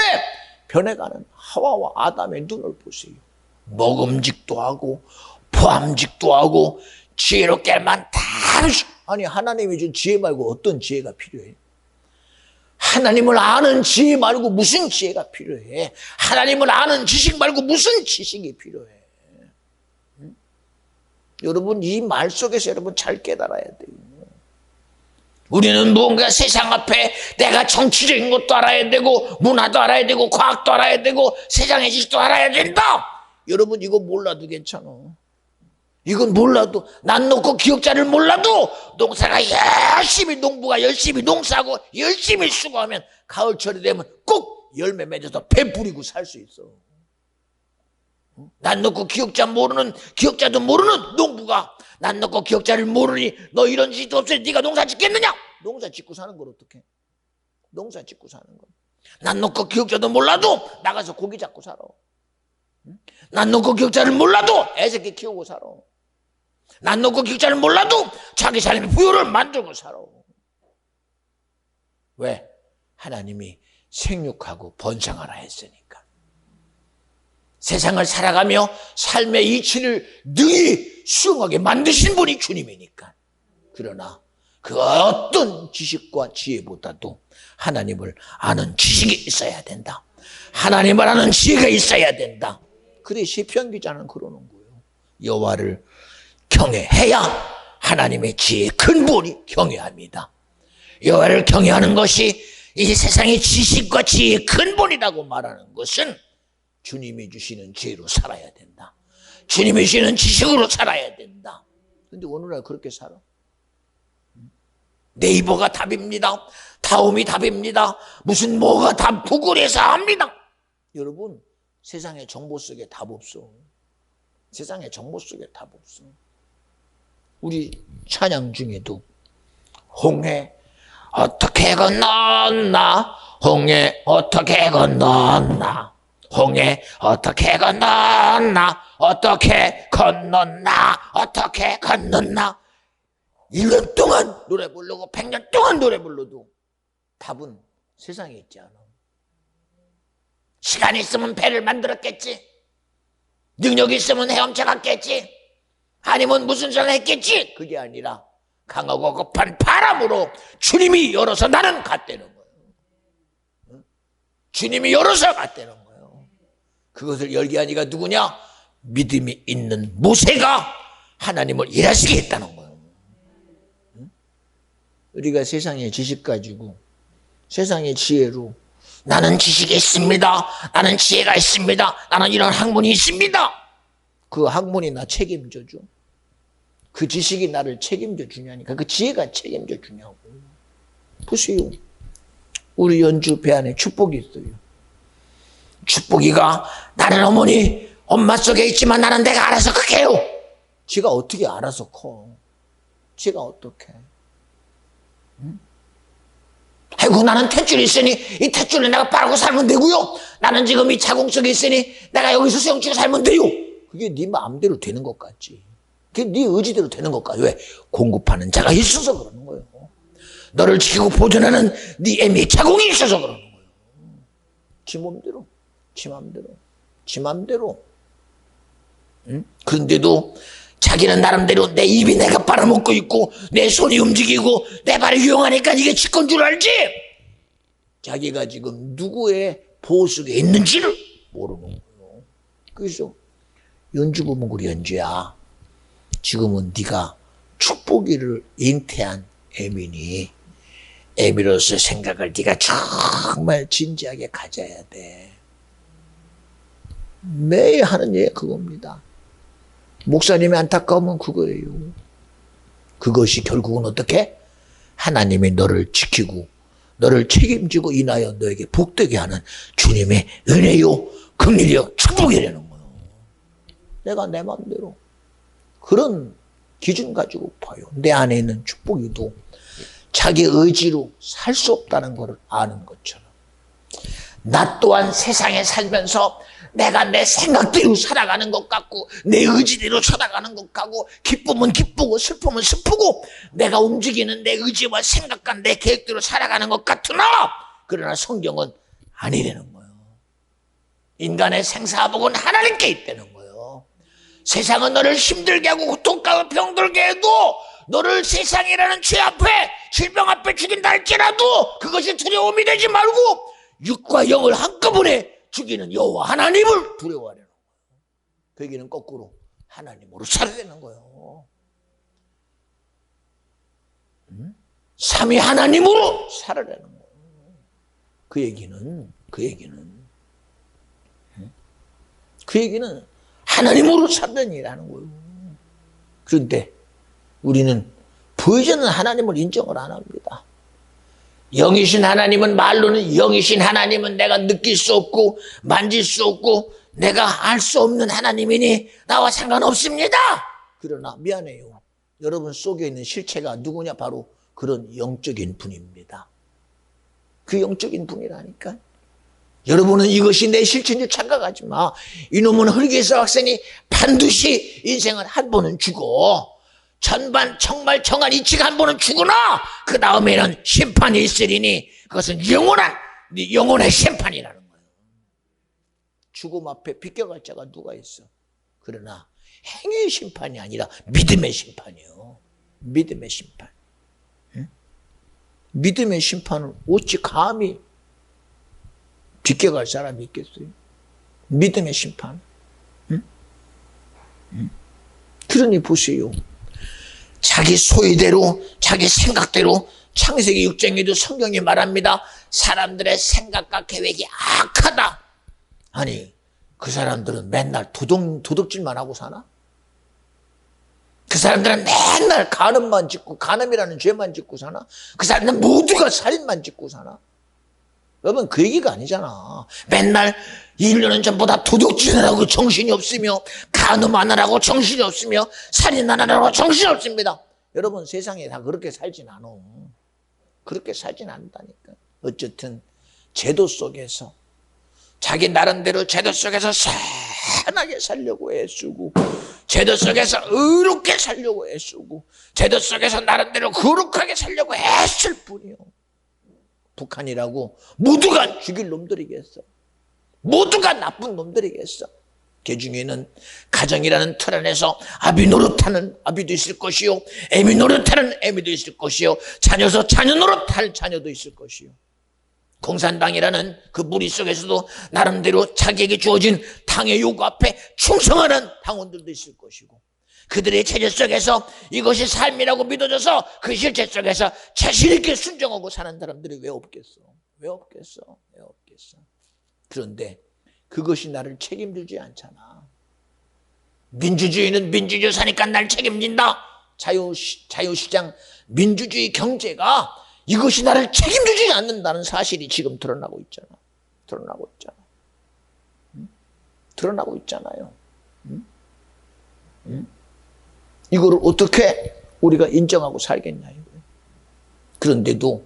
S1: 변해가는 하와와 아담의 눈을 보세요. 먹음직도 하고 포함직도 하고 지혜롭게만 다. 아니, 하나님이 준 지혜 말고 어떤 지혜가 필요해? 하나님을 아는 지혜 말고 무슨 지혜가 필요해? 하나님을 아는 지식 말고 무슨 지식이 필요해? 응? 여러분, 이 말 속에서 여러분 잘 깨달아야 돼요. 우리는 무언가 세상 앞에 내가 정치적인 것도 알아야 되고 문화도 알아야 되고 과학도 알아야 되고 세상의 지식도 알아야 된다. 여러분, 이거 몰라도 괜찮아. 이건 몰라도, 난 놓고 기억자를 몰라도 농사가 열심히, 농부가 열심히 농사하고 열심히 수고하면 가을철이 되면 꼭 열매 맺어서 배 뿌리고 살 수 있어. 난 놓고 기억자도 모르는 농부가 난 놓고 기억자를 모르니 너 이런 짓도 없어 네가 농사 짓겠느냐? 농사 짓고 사는 걸 어떡해? 농사 짓고 사는 걸. 난 놓고 기억자도 몰라도 나가서 고기 잡고 살아. 난 놓고 기억자를 몰라도 애새끼 키우고 살아. 난 놓고 기억자를 몰라도 자기 삶의 부요를 만들고 살아. 왜? 하나님이 생육하고 번성하라 했으니까. 세상을 살아가며 삶의 이치를 능히 수용하게 만드신 분이 주님이니까. 그러나 그 어떤 지식과 지혜보다도 하나님을 아는 지식이 있어야 된다. 하나님을 아는 지혜가 있어야 된다. 그래 시편 기자는 그러는 거예요. 여호와를 경외해야 하나님의 지혜의 근본이 경외합니다. 여호와를 경외하는 것이 이 세상의 지식과 지혜의 근본이라고 말하는 것은 주님이 주시는 지혜로 살아야 된다. 주님이 주시는 지식으로 살아야 된다. 그런데 오늘날 그렇게 살아? 네이버가 답입니다. 다음이 답입니다. 무슨 뭐가 답, 구글에서 합니다. 여러분, 세상의 정보 속에 답 없어. 세상의 정보 속에 답 없어. 우리 찬양 중에도 홍해 어떻게 건넜나, 홍해 어떻게 건넜나, 홍해 어떻게 건넜나, 어떻게 건넜나, 어떻게 건넜나. 1년 동안 노래 부르고 100년 동안 노래 불러도 답은 세상에 있지 않아. 시간이 있으면 배를 만들었겠지. 능력이 있으면 헤엄쳐 갔겠지. 아니면 무슨 소리를 했겠지. 그게 아니라 강하고 급한 바람으로 주님이 열어서 나는 갔다는 거예요. 주님이 열어서 갔다는 거예요. 그것을 열게 하니까 누구냐? 믿음이 있는 모세가 하나님을 일하시게 했다는 거예요. 우리가 세상의 지식 가지고 세상의 지혜로 나는 지식이 있습니다, 나는 지혜가 있습니다, 나는 이런 학문이 있습니다. 그 학문이 나 책임져 줘? 그 지식이 나를 책임져 주냐니까. 그 지혜가 책임져 주냐고. 보세요, 우리 연주 배 안에 축복이 있어요. 축복이가 나는 어머니 엄마 속에 있지만 나는 내가 알아서 크게요. 지가 어떻게 알아서 커? 지가 어떻게? 아이고, 나는 탯줄이 있으니 이 탯줄에 내가 바르고 살면 되고요. 나는 지금 이 자궁 속에 있으니 내가 여기서 수영치고 살면 돼요. 그게 네 마음대로 되는 것 같지. 그게 네 의지대로 되는 것 같아. 왜? 공급하는 자가 있어서 그러는 거예요. 너를 지키고 보존하는 네 애미 자궁이 있어서 그러는 거예요. 지 몸대로, 지 맘대로, 지 맘대로. 응? 그런데도 자기는 나름대로 내 입이 내가 빨아먹고 있고 내 손이 움직이고 내 발이 유용하니까 이게 지건 줄 알지? 자기가 지금 누구의 보호 속에 있는지를 모르는 거예요. 그래서 연주 보면 우리 연주야, 지금은 네가 축복이를 잉태한 애미니 애미로서 생각을 네가 정말 진지하게 가져야 돼. 매일 하는 얘기가 그겁니다. 목사님이 안타까우면 그거예요. 그것이 결국은 어떻게? 하나님이 너를 지키고 너를 책임지고 인하여 너에게 복되게 하는 주님의 은혜요, 긍휼이요, 축복이라는 거예요. 내가 내 마음대로 그런 기준 가지고 봐요. 내 안에 있는 축복이도 자기 의지로 살 수 없다는 것을 아는 것처럼, 나 또한 세상에 살면서 내가 내 생각대로 살아가는 것 같고 내 의지대로 살아가는 것 같고 기쁨은 기쁘고 슬픔은 슬프고 내가 움직이는 내 의지와 생각과 내 계획대로 살아가는 것 같으나, 그러나 성경은 아니라는 거예요. 인간의 생사복은 하나님께 있다는 거예요. 세상은 너를 힘들게 하고 고통하고 병들게 해도 너를 세상이라는 죄 앞에, 질병 앞에 죽인다 할지라도 그것이 두려움이 되지 말고 육과 영을 한꺼번에 죽이는 여호와 하나님을 두려워하려는 거예요. 그 얘기는 거꾸로 하나님으로 살아야 되는 거예요. 삼위 하나님으로 살아라는 거예요. 그 얘기는 하나님으로 살다니라는 거예요. 그런데 우리는 보이지는 하나님을 인정을 안 합니다. 영이신 하나님은, 말로는 영이신 하나님은 내가 느낄 수 없고 만질 수 없고 내가 알 수 없는 하나님이니 나와 상관없습니다. 그러나 미안해요, 여러분 속에 있는 실체가 누구냐? 바로 그런 영적인 분입니다. 그 영적인 분이라니까. 여러분은 이것이 내 실체인 줄 착각하지 마. 이놈은 흙에서 학생이 반드시 인생은 한 번은 죽어. 전반 정말 정한 이치가 한 번은 죽으나 그 다음에는 심판이 있으리니 그것은 영원의 심판이라는 거예요. 죽음 앞에 비껴갈 자가 누가 있어? 그러나 행위의 심판이 아니라 믿음의 심판이에요. 믿음의 심판. 응? 믿음의 심판을 어찌 감히 비껴갈 사람이 있겠어요? 믿음의 심판. 응? 응? 그러니 보세요, 자기 소위대로 자기 생각대로 창세기 6장에도 성경이 말합니다. 사람들의 생각과 계획이 악하다. 아니, 그 사람들은 맨날 도둑질만 하고 사나? 그 사람들은 맨날 간음만 짓고, 간음이라는 죄만 짓고 사나? 그 사람들은 모두가 살인만 짓고 사나? 여러분, 그 얘기가 아니잖아. 맨날 1년 전보다 도둑질하라고 정신이 없으며, 간음 안 하라고 정신이 없으며, 살인 안 하라고 정신이 없습니다. 여러분, 세상에 다 그렇게 살진 않아. 그렇게 살진 않는다니까. 어쨌든 제도 속에서 자기 나름대로 제도 속에서 선하게 살려고 애쓰고, 제도 속에서 의롭게 살려고 애쓰고, 제도 속에서 나름대로 거룩하게 살려고 애쓸 뿐이요. 북한이라고 모두가 죽일 놈들이겠어. 모두가 나쁜 놈들이겠어. 그 중에는 가정이라는 틀 안에서 아비 노릇하는 아비도 있을 것이요, 애미 노릇하는 애미도 있을 것이요, 자녀서 자녀 노릇할 자녀도 있을 것이요. 공산당이라는 그 무리 속에서도 나름대로 자기에게 주어진 당의 요구 앞에 충성하는 당원들도 있을 것이고, 그들의 체제 속에서 이것이 삶이라고 믿어져서 그 실체 속에서 자신 있게 순종하고 사는 사람들이 왜 없겠어? 왜 없겠어? 왜 없겠어? 그런데 그것이 나를 책임지지 않잖아. 민주주의는 민주주의 사니까 날 책임진다. 자유시장 민주주의 경제가 이것이 나를 책임지지 않는다는 사실이 지금 드러나고 있잖아. 드러나고 있잖아. 드러나고 있잖아요. 이거를 어떻게 우리가 인정하고 살겠냐. 그런데도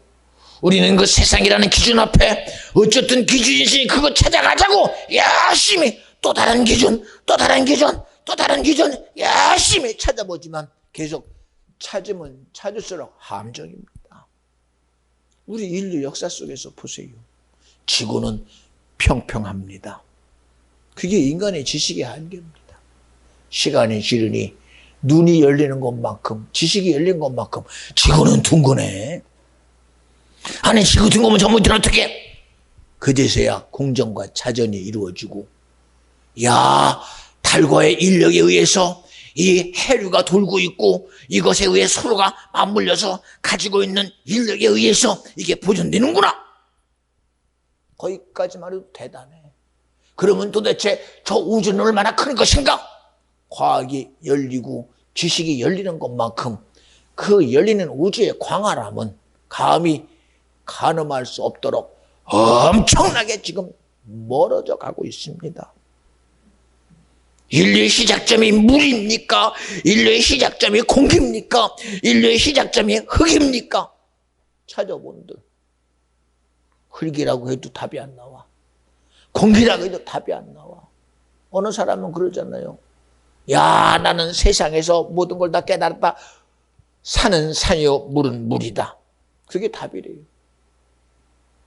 S1: 우리는 그 세상이라는 기준 앞에 어쨌든 기준이지 그거 찾아가자고 열심히 또 다른 기준, 또 다른 기준, 또 다른 기준 열심히 찾아보지만 계속 찾으면 찾을수록 함정입니다. 우리 인류 역사 속에서 보세요. 지구는 평평합니다. 그게 인간의 지식의 한계입니다. 시간이 지르니 눈이 열리는 것만큼, 지식이 열린 것만큼 지구는 둥근해. 아니, 지구 둥그면 전문들은 어떻게? 그제서야 공정과 자전이 이루어지고, 야, 달과의 인력에 의해서 이 해류가 돌고 있고, 이것에 의해 서로가 맞물려서 가지고 있는 인력에 의해서 이게 보존되는구나. 거기까지만 해도 대단해. 그러면 도대체 저 우주는 얼마나 큰 것인가? 과학이 열리고 지식이 열리는 것만큼 그 열리는 우주의 광활함은 감히 가늠할 수 없도록 엄청나게 지금 멀어져 가고 있습니다. 인류의 시작점이 물입니까? 인류의 시작점이 공기입니까? 인류의 시작점이 흙입니까? 찾아본들 흙이라고 해도 답이 안 나와. 공기라고 해도 답이 안 나와. 어느 사람은 그러잖아요. 야, 나는 세상에서 모든 걸 다 깨달았다. 산은 산이요, 물은 물이다. 그게 답이래요.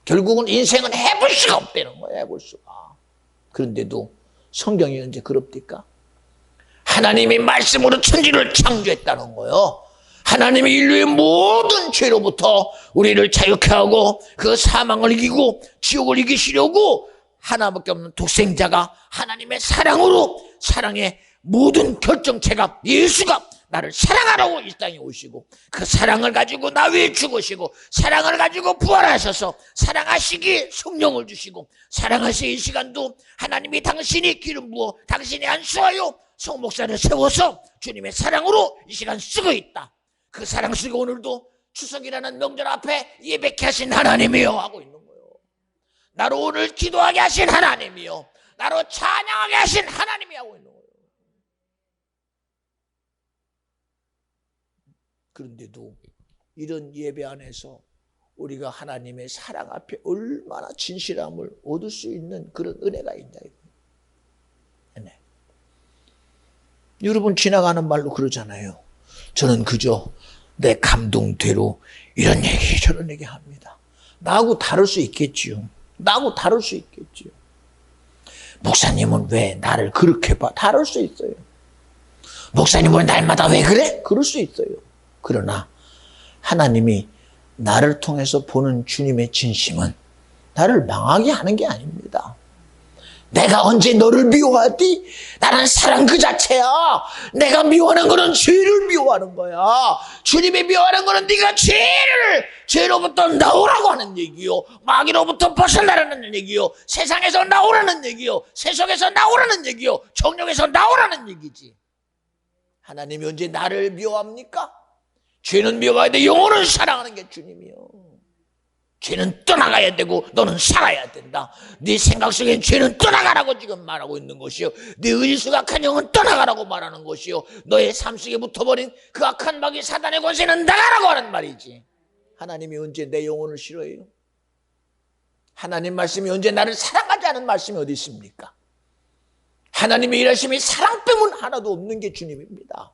S1: 결국은 인생은 해볼 수가 없다는 거야, 해볼 수가. 그런데도 성경이 언제 그럽니까? 하나님이 말씀으로 천지를 창조했다는 거예요. 하나님이 인류의 모든 죄로부터 우리를 자유케 하고 그 사망을 이기고 지옥을 이기시려고 하나밖에 없는 독생자가 하나님의 사랑으로, 사랑의 모든 결정체가 예수가 나를 사랑하라고 이 땅에 오시고, 그 사랑을 가지고 나 위에 죽으시고, 사랑을 가지고 부활하셔서 사랑하시기에 성령을 주시고, 사랑하시기 이 시간도 하나님이 당신이 기름 부어 당신이 안수하여 성목사를 세워서 주님의 사랑으로 이 시간 쓰고 있다. 그 사랑 쓰고 오늘도 추석이라는 명절 앞에 예배케 하신 하나님이여 하고 있는 거예요. 나로 오늘 기도하게 하신 하나님이여, 나로 찬양하게 하신 하나님이 하고 있는 거예요. 그런데도 이런 예배 안에서 우리가 하나님의 사랑 앞에 얼마나 진실함을 얻을 수 있는 그런 은혜가 있냐. 네. 여러분, 지나가는 말로 그러잖아요. 저는 그저 내 감동대로 이런 얘기 저런 얘기 합니다. 나하고 다를 수 있겠지요. 나하고 다를 수 있겠지요. 목사님은 왜 나를 그렇게 봐? 다를 수 있어요. 목사님은 날마다 왜 그래? 그럴 수 있어요. 그러나 하나님이 나를 통해서 보는 주님의 진심은 나를 망하게 하는 게 아닙니다. 내가 언제 너를 미워하디? 나는 사랑 그 자체야. 내가 미워하는 거는 죄를 미워하는 거야. 주님이 미워하는 거는 네가 죄로부터 나오라고 하는 얘기요, 마귀로부터 벗어나라는 얘기요, 세상에서 나오라는 얘기요, 세속에서 나오라는 얘기요, 정욕에서 나오라는 얘기지. 하나님이 언제 나를 미워합니까? 죄는 미워해야 돼. 영혼을 사랑하는 게 주님이요. 죄는 떠나가야 되고 너는 살아야 된다. 네 생각 속엔 죄는 떠나가라고 지금 말하고 있는 것이요. 네 의지수 악한 영은 떠나가라고 말하는 것이요. 너의 삶 속에 붙어버린 그 악한 마귀 사단의 권세는 나가라고 하는 말이지. 하나님이 언제 내 영혼을 싫어해요? 하나님 말씀이 언제 나를 사랑하지 않은 말씀이 어디 있습니까? 하나님의 일하심이 사랑 빼면 하나도 없는 게 주님입니다.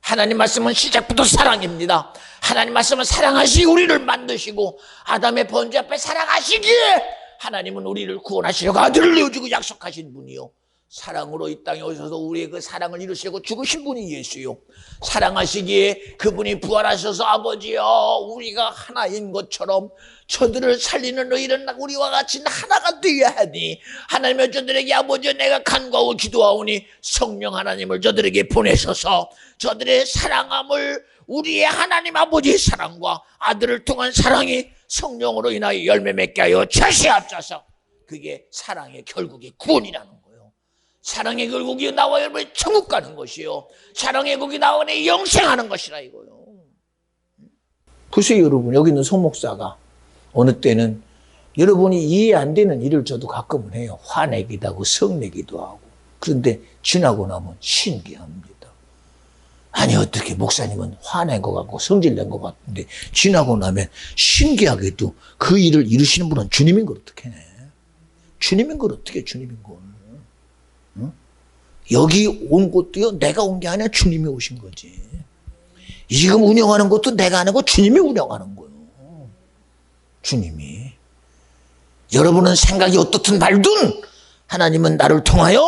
S1: 하나님 말씀은 시작부터 사랑입니다. 하나님 말씀은 사랑하시고 우리를 만드시고 아담의 번제 앞에 사랑하시기에 하나님은 우리를 구원하시려고 아들을 내어주고 약속하신 분이요. 사랑으로 이 땅에 오셔서 우리의 그 사랑을 이루시고 죽으신 분이 예수요. 사랑하시기에 그분이 부활하셔서 아버지여 우리가 하나인 것처럼 저들을 살리는 너희는 우리와 같이 하나가 되어야 하니 하나님의 저들에게 아버지여 내가 간구하고 기도하오니 성령 하나님을 저들에게 보내셔서 저들의 사랑함을 우리의 하나님 아버지의 사랑과 아들을 통한 사랑이 성령으로 인하여 열매 맺게 하여 자시합소서. 그게 사랑의 결국이 구원이라는 거예요. 사랑의 결국이 나와 여러분이 천국 가는 것이요. 사랑의 결국이 나와 내 영생하는 것이라 이거요. 보세요 여러분, 여기 있는 송목사가 어느 때는 여러분이 이해 안 되는 일을 저도 가끔은 해요. 화내기도 하고 성내기도 하고. 그런데 지나고 나면 신기합니다. 아니 어떻게 목사님은 화낸 것 같고 성질낸 것 같은데 지나고 나면 신기하게도 그 일을 이루시는 분은 주님인 걸 어떻게 해. 주님인 걸 어떻게 해, 주님인 걸. 응? 여기 온 것도요 내가 온 게 아니라 주님이 오신 거지. 지금 운영하는 것도 내가 안 하고 주님이 운영하는 거예요. 주님이. 여러분은 생각이 어떻든 말든 하나님은 나를 통하여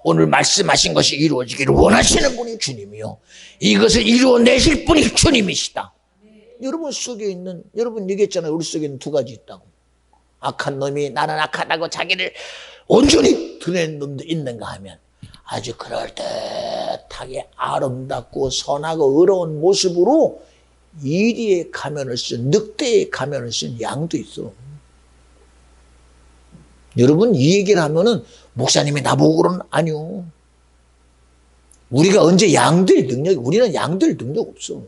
S1: 오늘 말씀하신 것이 이루어지기를 원하시는 분이 주님이요. 이것을 이루어내실 분이 주님이시다. 여러분 속에 있는, 여러분 얘기했잖아요. 우리 속에 있는 두 가지 있다고. 악한 놈이 나는 악하다고 자기를 온전히 드러낸 놈도 있는가 하면 아주 그럴듯하게 아름답고 선하고 의로운 모습으로 이리의 가면을 쓴, 늑대의 가면을 쓴 양도 있어. 여러분 이 얘기를 하면은 목사님이 나보고 그러는 아니요. 우리가 언제 양들 능력이, 우리는 양들 능력 없어.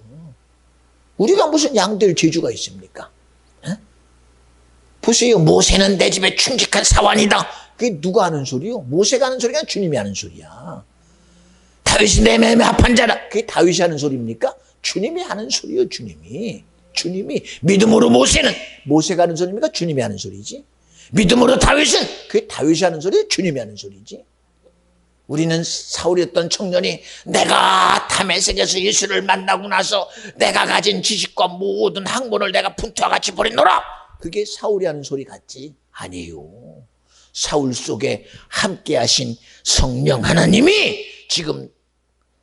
S1: 우리가 무슨 양들 재주가 있습니까? 에? 보세요. 모세는 내 집에 충직한 사환이다. 그게 누가 하는 소리요? 모세가 하는 소리가 아니라 주님이 하는 소리야. 다윗이 내 맘에 합한 자라. 그게 다윗이 하는 소리입니까? 주님이 하는 소리요. 주님이. 믿음으로 모세가 하는 소리입니까? 주님이 하는 소리지. 믿음으로 다윗은 그게 다윗이 하는 소리예요? 주님이 하는 소리지. 우리는 사울이었던 청년이 내가 다메섹에서 예수를 만나고 나서 내가 가진 지식과 모든 학문을 내가 분투와 같이 버리노라. 그게 사울이 하는 소리 같지? 아니에요. 사울 속에 함께 하신 성령 하나님이 지금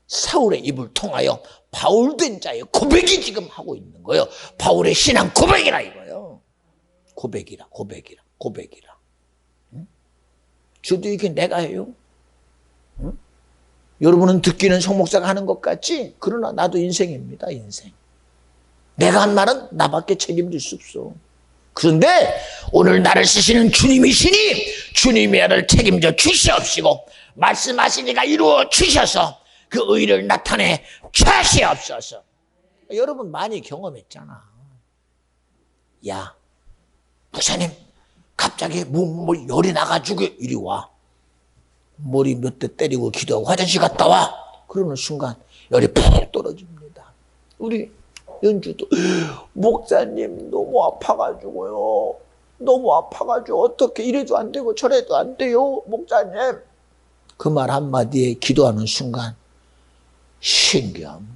S1: 사울의 입을 통하여 바울된 자의 고백이 지금 하고 있는 거예요. 바울의 신앙 고백이라 이거예요. 고백이라. 응? 저도 이게 내가 해요. 응? 여러분은 듣기는 성목사가 하는 것 같지? 그러나 나도 인생입니다. 인생. 내가 한 말은 나밖에 책임질 수 없어. 그런데 오늘 나를 쓰시는 주님이시니 주님이 나를 책임져 주시옵시고 말씀하신 이가 이루어 주셔서 그 의를 나타내 주시옵소서. 여러분 많이 경험했잖아. 야 목사님 갑자기 뭐 열이 나가지고 이리 와. 머리 몇 대 때리고 기도하고 화장실 갔다 와. 그러는 순간 열이 푹 떨어집니다. 우리 연주도 목사님 너무 아파가지고요. 너무 아파가지고 어떻게 이래도 안 되고 저래도 안 돼요. 목사님. 그 말 한마디에 기도하는 순간 신기합니다.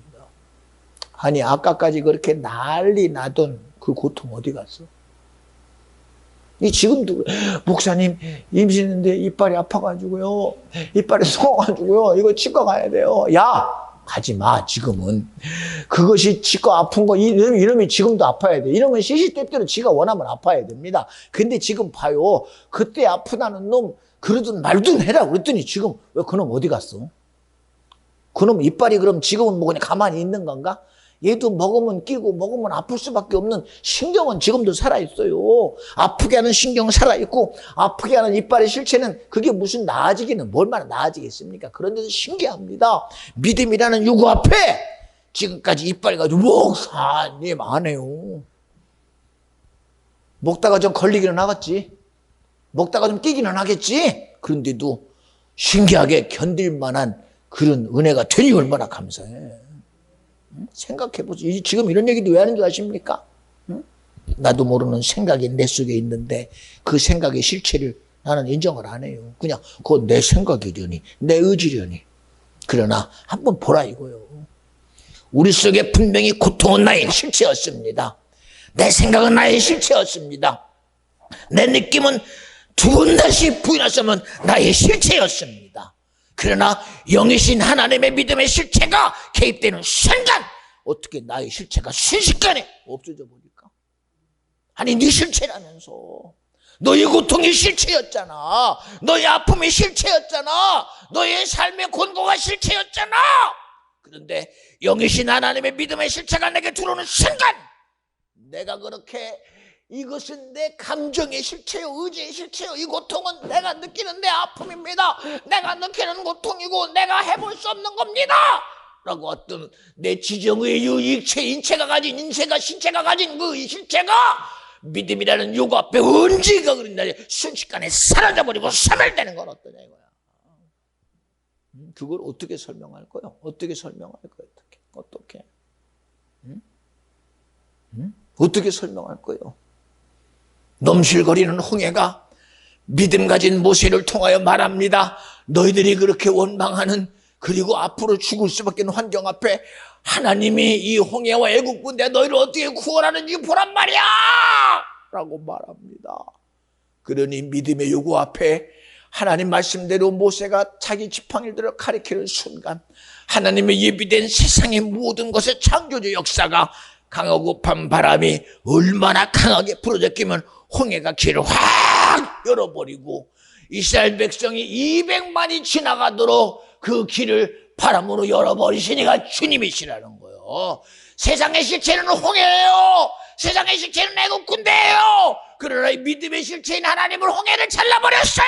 S1: 아니 아까까지 그렇게 난리 나던 그 고통 어디 갔어? 이 지금도 목사님 임신인데 이빨이 아파가지고요. 이빨이 썩어가지고요. 이거 치과 가야 돼요. 야 가지마. 지금은 그것이 치과 아픈 거 이놈이 지금도 아파야 돼. 이러면 시시때때로 지가 원하면 아파야 됩니다. 근데 지금 봐요. 그때 아프다는 놈 그러든 말든 해라 그랬더니 지금 왜 그놈 어디 갔어? 그놈 이빨이 그럼 지금은 뭐 그냥 가만히 있는 건가? 얘도 먹으면 끼고 먹으면 아플 수밖에 없는 신경은 지금도 살아있어요. 아프게 하는 신경은 살아있고 아프게 하는 이빨의 실체는 그게 무슨 나아지기는 얼마나 나아지겠습니까? 그런데도 신기합니다. 믿음이라는 요구 앞에 지금까지 이빨 가지고 목사님 안 해요. 먹다가 좀 걸리기는 하겠지. 먹다가 좀 끼기는 하겠지. 그런데도 신기하게 견딜 만한 그런 은혜가 되니 얼마나 감사해. 생각해보세요. 지금 이런 얘기도 왜 하는 줄 아십니까? 나도 모르는 생각이 내 속에 있는데 그 생각의 실체를 나는 인정을 안 해요. 그냥 그건 내 생각이려니 내 의지려니. 그러나 한번 보라 이거요. 우리 속에 분명히 고통은 나의 실체였습니다. 내 생각은 나의 실체였습니다. 내 느낌은 두 번 다시 부인하자면 나의 실체였습니다. 그러나 영이신 하나님의 믿음의 실체가 개입되는 순간 어떻게 나의 실체가 순식간에 없어져 버릴까? 아니 네 실체라면서. 너의 고통이 실체였잖아. 너의 아픔이 실체였잖아. 너의 삶의 곤고가 실체였잖아. 그런데 영이신 하나님의 믿음의 실체가 내게 들어오는 순간 내가 그렇게 이것은 내 감정의 실체요, 의지의 실체요. 이 고통은 내가 느끼는 내 아픔입니다. 내가 느끼는 고통이고 내가 해볼 수 없는 겁니다. 라고 어떤 내 지정의 인체가 가진 인체가 신체가 가진 그 실체가 믿음이라는 요구 앞에 언제가 그런다 순식간에 사라져버리고 사멸되는 건 어떠냐 이거야. 그걸 어떻게 설명할 거요? 어떻게 설명할 거요? 어떻게? 어떻게 설명할 거요? 넘실거리는 홍해가 믿음 가진 모세를 통하여 말합니다. 너희들이 그렇게 원망하는 그리고 앞으로 죽을 수밖에 없는 환경 앞에 하나님이 이 홍해와 애국 군대 너희를 어떻게 구원하는지 보란 말이야! 라고 말합니다. 그러니 믿음의 요구 앞에 하나님 말씀대로 모세가 자기 지팡이들을 가리키는 순간 하나님의 예비된 세상의 모든 것의 창조주 역사가 강하고 판 바람이 얼마나 강하게 불어제끼면 홍해가 길을 확 열어버리고 이스라엘 백성이 200만이 지나가도록 그 길을 바람으로 열어버리시니가 주님이시라는 거예요. 세상의 실체는 홍해예요. 세상의 실체는 애국 군대예요. 그러나 이 믿음의 실체인 하나님은 홍해를 잘라버렸어요.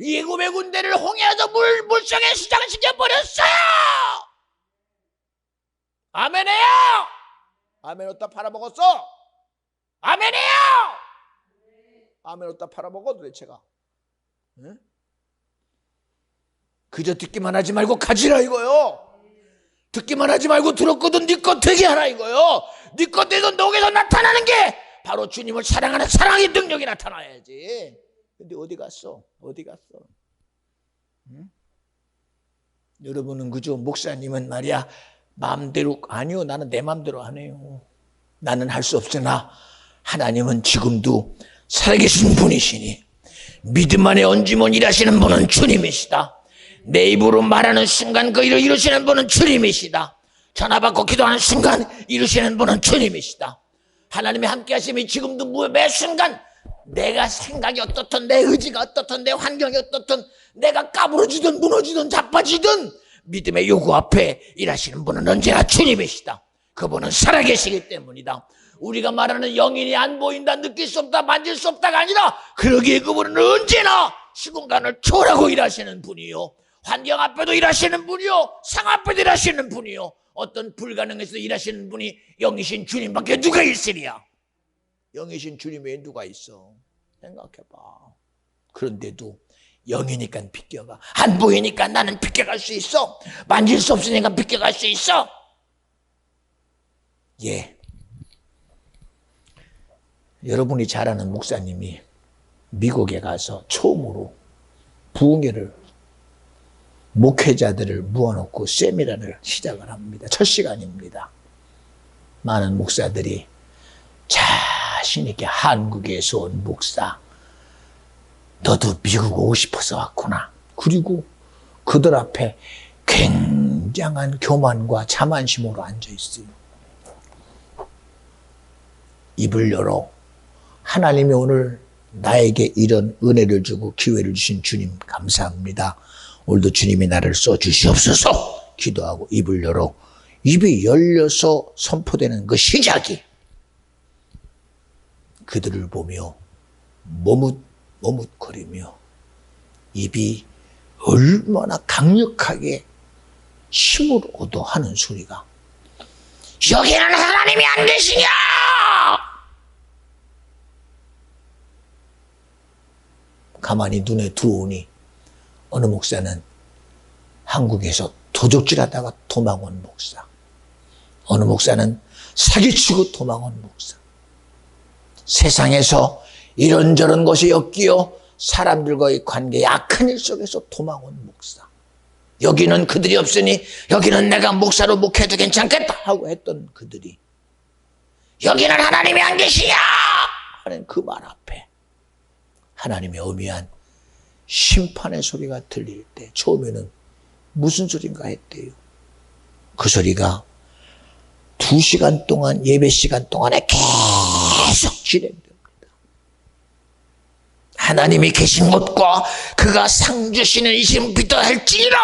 S1: 애굽의 군대를 홍해에서 물속에 수장시켜버렸어요. 아멘해요. 아멘 어디다 팔아먹었어? 아멘이요! 아멘 어디다 팔아먹어 도대체가? 응? 그저 듣기만 하지 말고 가지라 이거요. 듣기만 하지 말고 들었거든 네 것 되게 하라 이거요. 네 것 되서 너에게서 나타나는 게 바로 주님을 사랑하는 사랑의 능력이 나타나야지. 근데 어디 갔어? 어디 갔어? 응? 여러분은 그저 목사님은 말이야 마음대로 아니요 나는 내 마음대로 안 해요. 나는 할 수 없으나 하나님은 지금도 살아계신 분이시니 믿음 안에 얹으면 일하시는 분은 주님이시다. 내 입으로 말하는 순간 그 일을 이루시는 분은 주님이시다. 전화 받고 기도하는 순간 이루시는 분은 주님이시다. 하나님의 함께 하심이 지금도 매 순간 내가 생각이 어떻든 내 의지가 어떻든 내 환경이 어떻든 내가 까부러지든 무너지든 자빠지든 믿음의 요구 앞에 일하시는 분은 언제나 주님이시다. 그분은 살아계시기 때문이다. 우리가 말하는 영인이 안 보인다, 느낄 수 없다, 만질 수 없다가 아니라 그러기에 그분은 언제나 시공간을 초월하고 일하시는 분이요. 환경 앞에도 일하시는 분이요. 상 앞에도 일하시는 분이요. 어떤 불가능해서 일하시는 분이 영이신 주님밖에 누가 있으리야. 영이신 주님 외에 누가 있어. 생각해봐. 그런데도 영이니까 비껴가. 안 보이니까 나는 비껴갈 수 있어. 만질 수 없으니까 비껴갈 수 있어. 예. 여러분이 잘 아는 목사님이 미국에 가서 처음으로 부흥회를 목회자들을 모아놓고 세미나를 시작을 합니다. 첫 시간입니다. 많은 목사들이 자신 있게 한국에서 온 목사 너도 미국 오고 싶어서 왔구나. 그리고 그들 앞에 굉장한 교만과 자만심으로 앉아있어요. 입을 열어 하나님이 오늘 나에게 이런 은혜를 주고 기회를 주신 주님 감사합니다. 오늘도 주님이 나를 써주시옵소서 기도하고 입을 열어 입이 열려서 선포되는 그 시작이 그들을 보며 머뭇거리며 입이 얼마나 강력하게 힘을 얻어 하는 소리가 여기는 하나님이 안 계시냐! 가만히 눈에 들어오니 어느 목사는 한국에서 도적질하다가 도망 온 목사, 어느 목사는 사기치고 도망 온 목사, 세상에서 이런저런 것이 엮여 사람들과의 관계 약한 일 속에서 도망 온 목사, 여기는 그들이 없으니 여기는 내가 목사로 목회해도 괜찮겠다 하고 했던 그들이 여기는 하나님이 안 계시냐 하는 그 말 앞에 하나님의 엄미한 심판의 소리가 들릴 때 처음에는 무슨 소린가 했대요. 그 소리가 2시간 동안, 예배 시간 동안에 계속 진행됩니다. 하나님이 계신 곳과 그가 상 주시는 이심 비도할지니라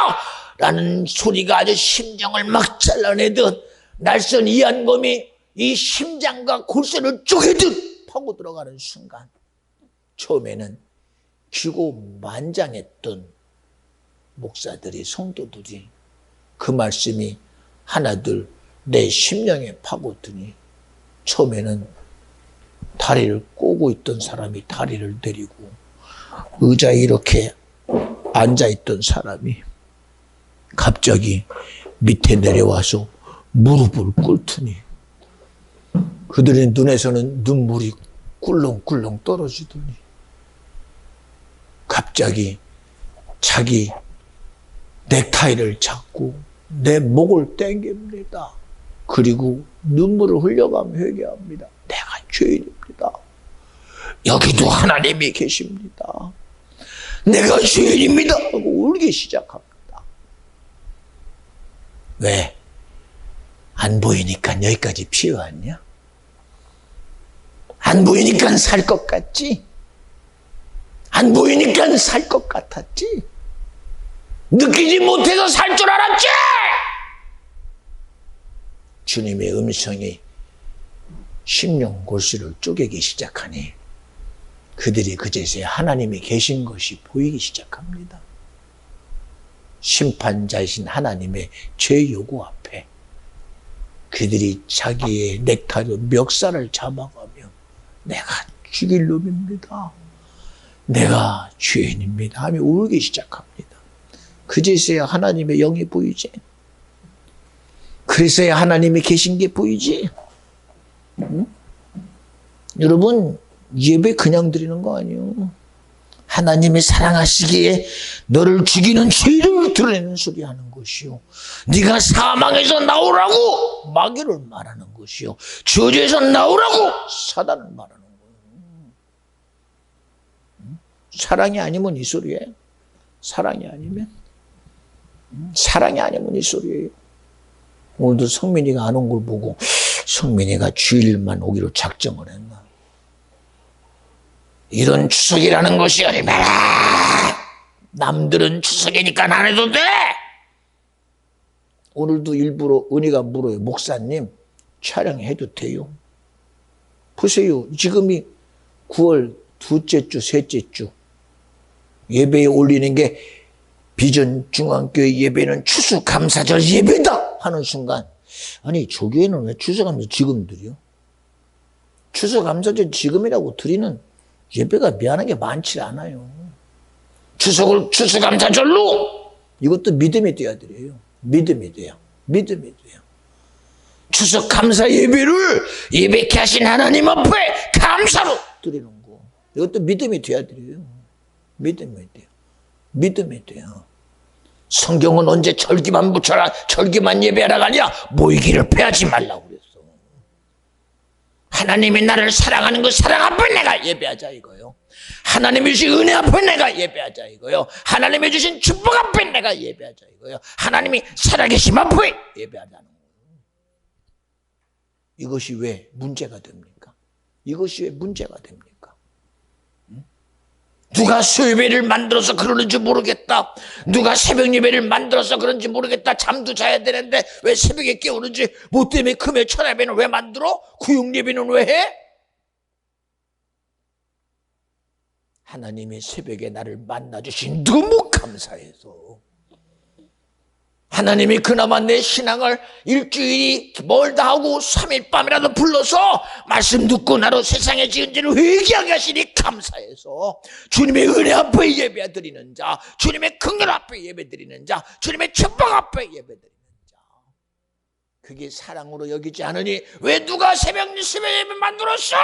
S1: 라는 소리가 아주 심정을 막 잘라내듯 날선 이한검이 이 심장과 골수를 쪼개듯 파고 들어가는 순간 처음에는 기고만장했던 목사들이, 성도들이 그 말씀이 하나둘 내 심령에 파고드니 처음에는 다리를 꼬고 있던 사람이 다리를 내리고 의자에 이렇게 앉아있던 사람이 갑자기 밑에 내려와서 무릎을 꿇더니 그들의 눈에서는 눈물이 꿀렁꿀렁 떨어지더니 갑자기 자기 넥타이를 잡고 내 목을 당깁니다. 그리고 눈물을 흘려가며 회개합니다. 내가 죄인입니다. 여기도 하나님이 계십니다. 내가 죄인입니다 하고 울기 시작합니다. 왜? 안 보이니까 여기까지 피해왔냐? 안 보이니까 살 것 같지? 안 보이니까 살 것 같았지? 느끼지 못해서 살 줄 알았지? 주님의 음성이 심령 골수를 쪼개기 시작하니 그들이 그제서야 하나님이 계신 것이 보이기 시작합니다. 심판자이신 하나님의 죄 요구 앞에 그들이 자기의 넥타이로 멱살을 잡아가며 내가 죽일 놈입니다. 내가 죄인입니다 하며 울기 시작합니다. 그제서야 하나님의 영이 보이지. 그래서야 하나님이 계신 게 보이지. 응? 여러분, 예배 그냥 드리는 거 아니에요. 하나님이 사랑하시기에 너를 죽이는 죄를 드러내는 소리 하는 것이요, 네가 사망에서 나오라고 마귀를 말하는 것이요, 저주에서 나오라고 사단을 말하는 거예요. 사랑이 아니면 이 소리예요. 사랑이 아니면 이 소리예요. 오늘도 성민이가 안 온 걸 보고 성민이가 주일만 오기로 작정을 했나. 이런 추석이라는 것이 얼마나 남들은 추석이니까 안 해도 돼. 오늘도 일부러 은희가 물어요. 목사님 촬영해도 돼요? 보세요. 지금이 9월 둘째 주, 셋째 주 예배에 올리는 게 비전 중앙교회 예배는 추수감사절 예배다 하는 순간, 아니 저 교회는 왜 추수감사절 지금 드려? 추수감사절 지금이라고 드리는 예배가 미안하게 많지 않아요. 추석을 추수감사절로, 이것도 믿음이 돼야 드려요. 믿음이 돼요. 추석 감사 예배를 예배케 하신 하나님 앞에 감사로 드리는 거, 이것도 믿음이 돼야 드려요. 믿음이 돼요. 성경은 언제 절기만 붙여라, 절기만 예배하라 가냐? 모이기를 패하지 말라고 그랬어. 하나님이 나를 사랑하는 그 사랑 앞에 내가 예배하자 이거요. 하나님이 주신 은혜 앞에 내가 예배하자 이거요. 하나님이 주신 축복 앞에 내가 예배하자 이거요. 하나님이 살아계심 앞에 예배하자는 거예요. 이것이 왜 문제가 됩니까? 누가 수요예배를 만들어서 그러는지 모르겠다. 누가 새벽 예배를 만들어서 그런지 모르겠다. 잠도 자야 되는데 왜 새벽에 깨우는지. 뭐 때문에 금요 철야배는 왜 만들어? 구육 예배는 왜 해? 하나님이 새벽에 나를 만나주신 너무 감사해서, 하나님이 그나마 내 신앙을 일주일이 멀다 하고 3일 밤이라도 불러서 말씀 듣고 나로 세상에 지은 죄를 회개하게 하시니 감사해서 주님의 은혜 앞에 예배드리는 자, 주님의 긍휼 앞에 예배드리는 자, 주님의 축복 앞에 예배드리는 자, 그게 사랑으로 여기지 않으니 왜 누가 새벽 예배 만들었어?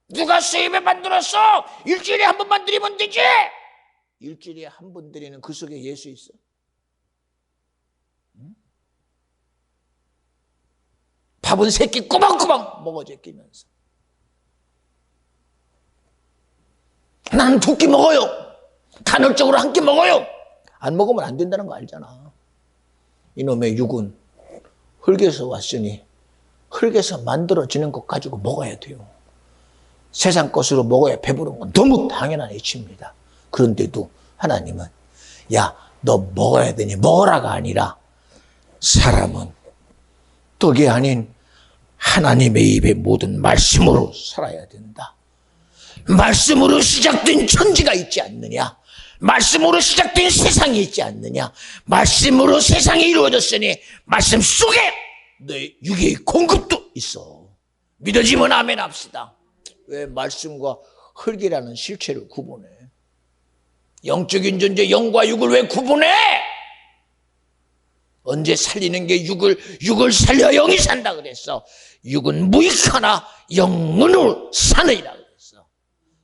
S1: 누가 수요예배 만들었어? 일주일에 한 번만 드리면 되지. 일주일에 한 번 드리는 그 속에 예수 있어? 응? 밥은 새끼 꼬박꼬박 먹어 제끼면서 나는 두 끼 먹어요. 간헐적으로 한 끼 먹어요. 안 먹으면 안 된다는 거 알잖아. 이놈의 육은 흙에서 왔으니 흙에서 만들어지는 것 가지고 먹어야 돼요. 세상 것으로 먹어야 배부른 건 너무 당연한 이치입니다. 그런데도 하나님은 야, 너 먹어야 되니 먹으라가 아니라 사람은 떡이 아닌 하나님의 입의 모든 말씀으로 살아야 된다. 말씀으로 시작된 천지가 있지 않느냐? 말씀으로 시작된 세상이 있지 않느냐? 말씀으로 세상이 이루어졌으니 말씀 속에 너의 육의 공급도 있어. 믿어지면 아멘 합시다. 왜 말씀과 흙이라는 실체를 구분해? 영적인 존재 영과 육을 왜 구분해? 언제 살리는 게 육을 살려 영이 산다 그랬어. 육은 무익하나 영은으로 사느니라 그랬어.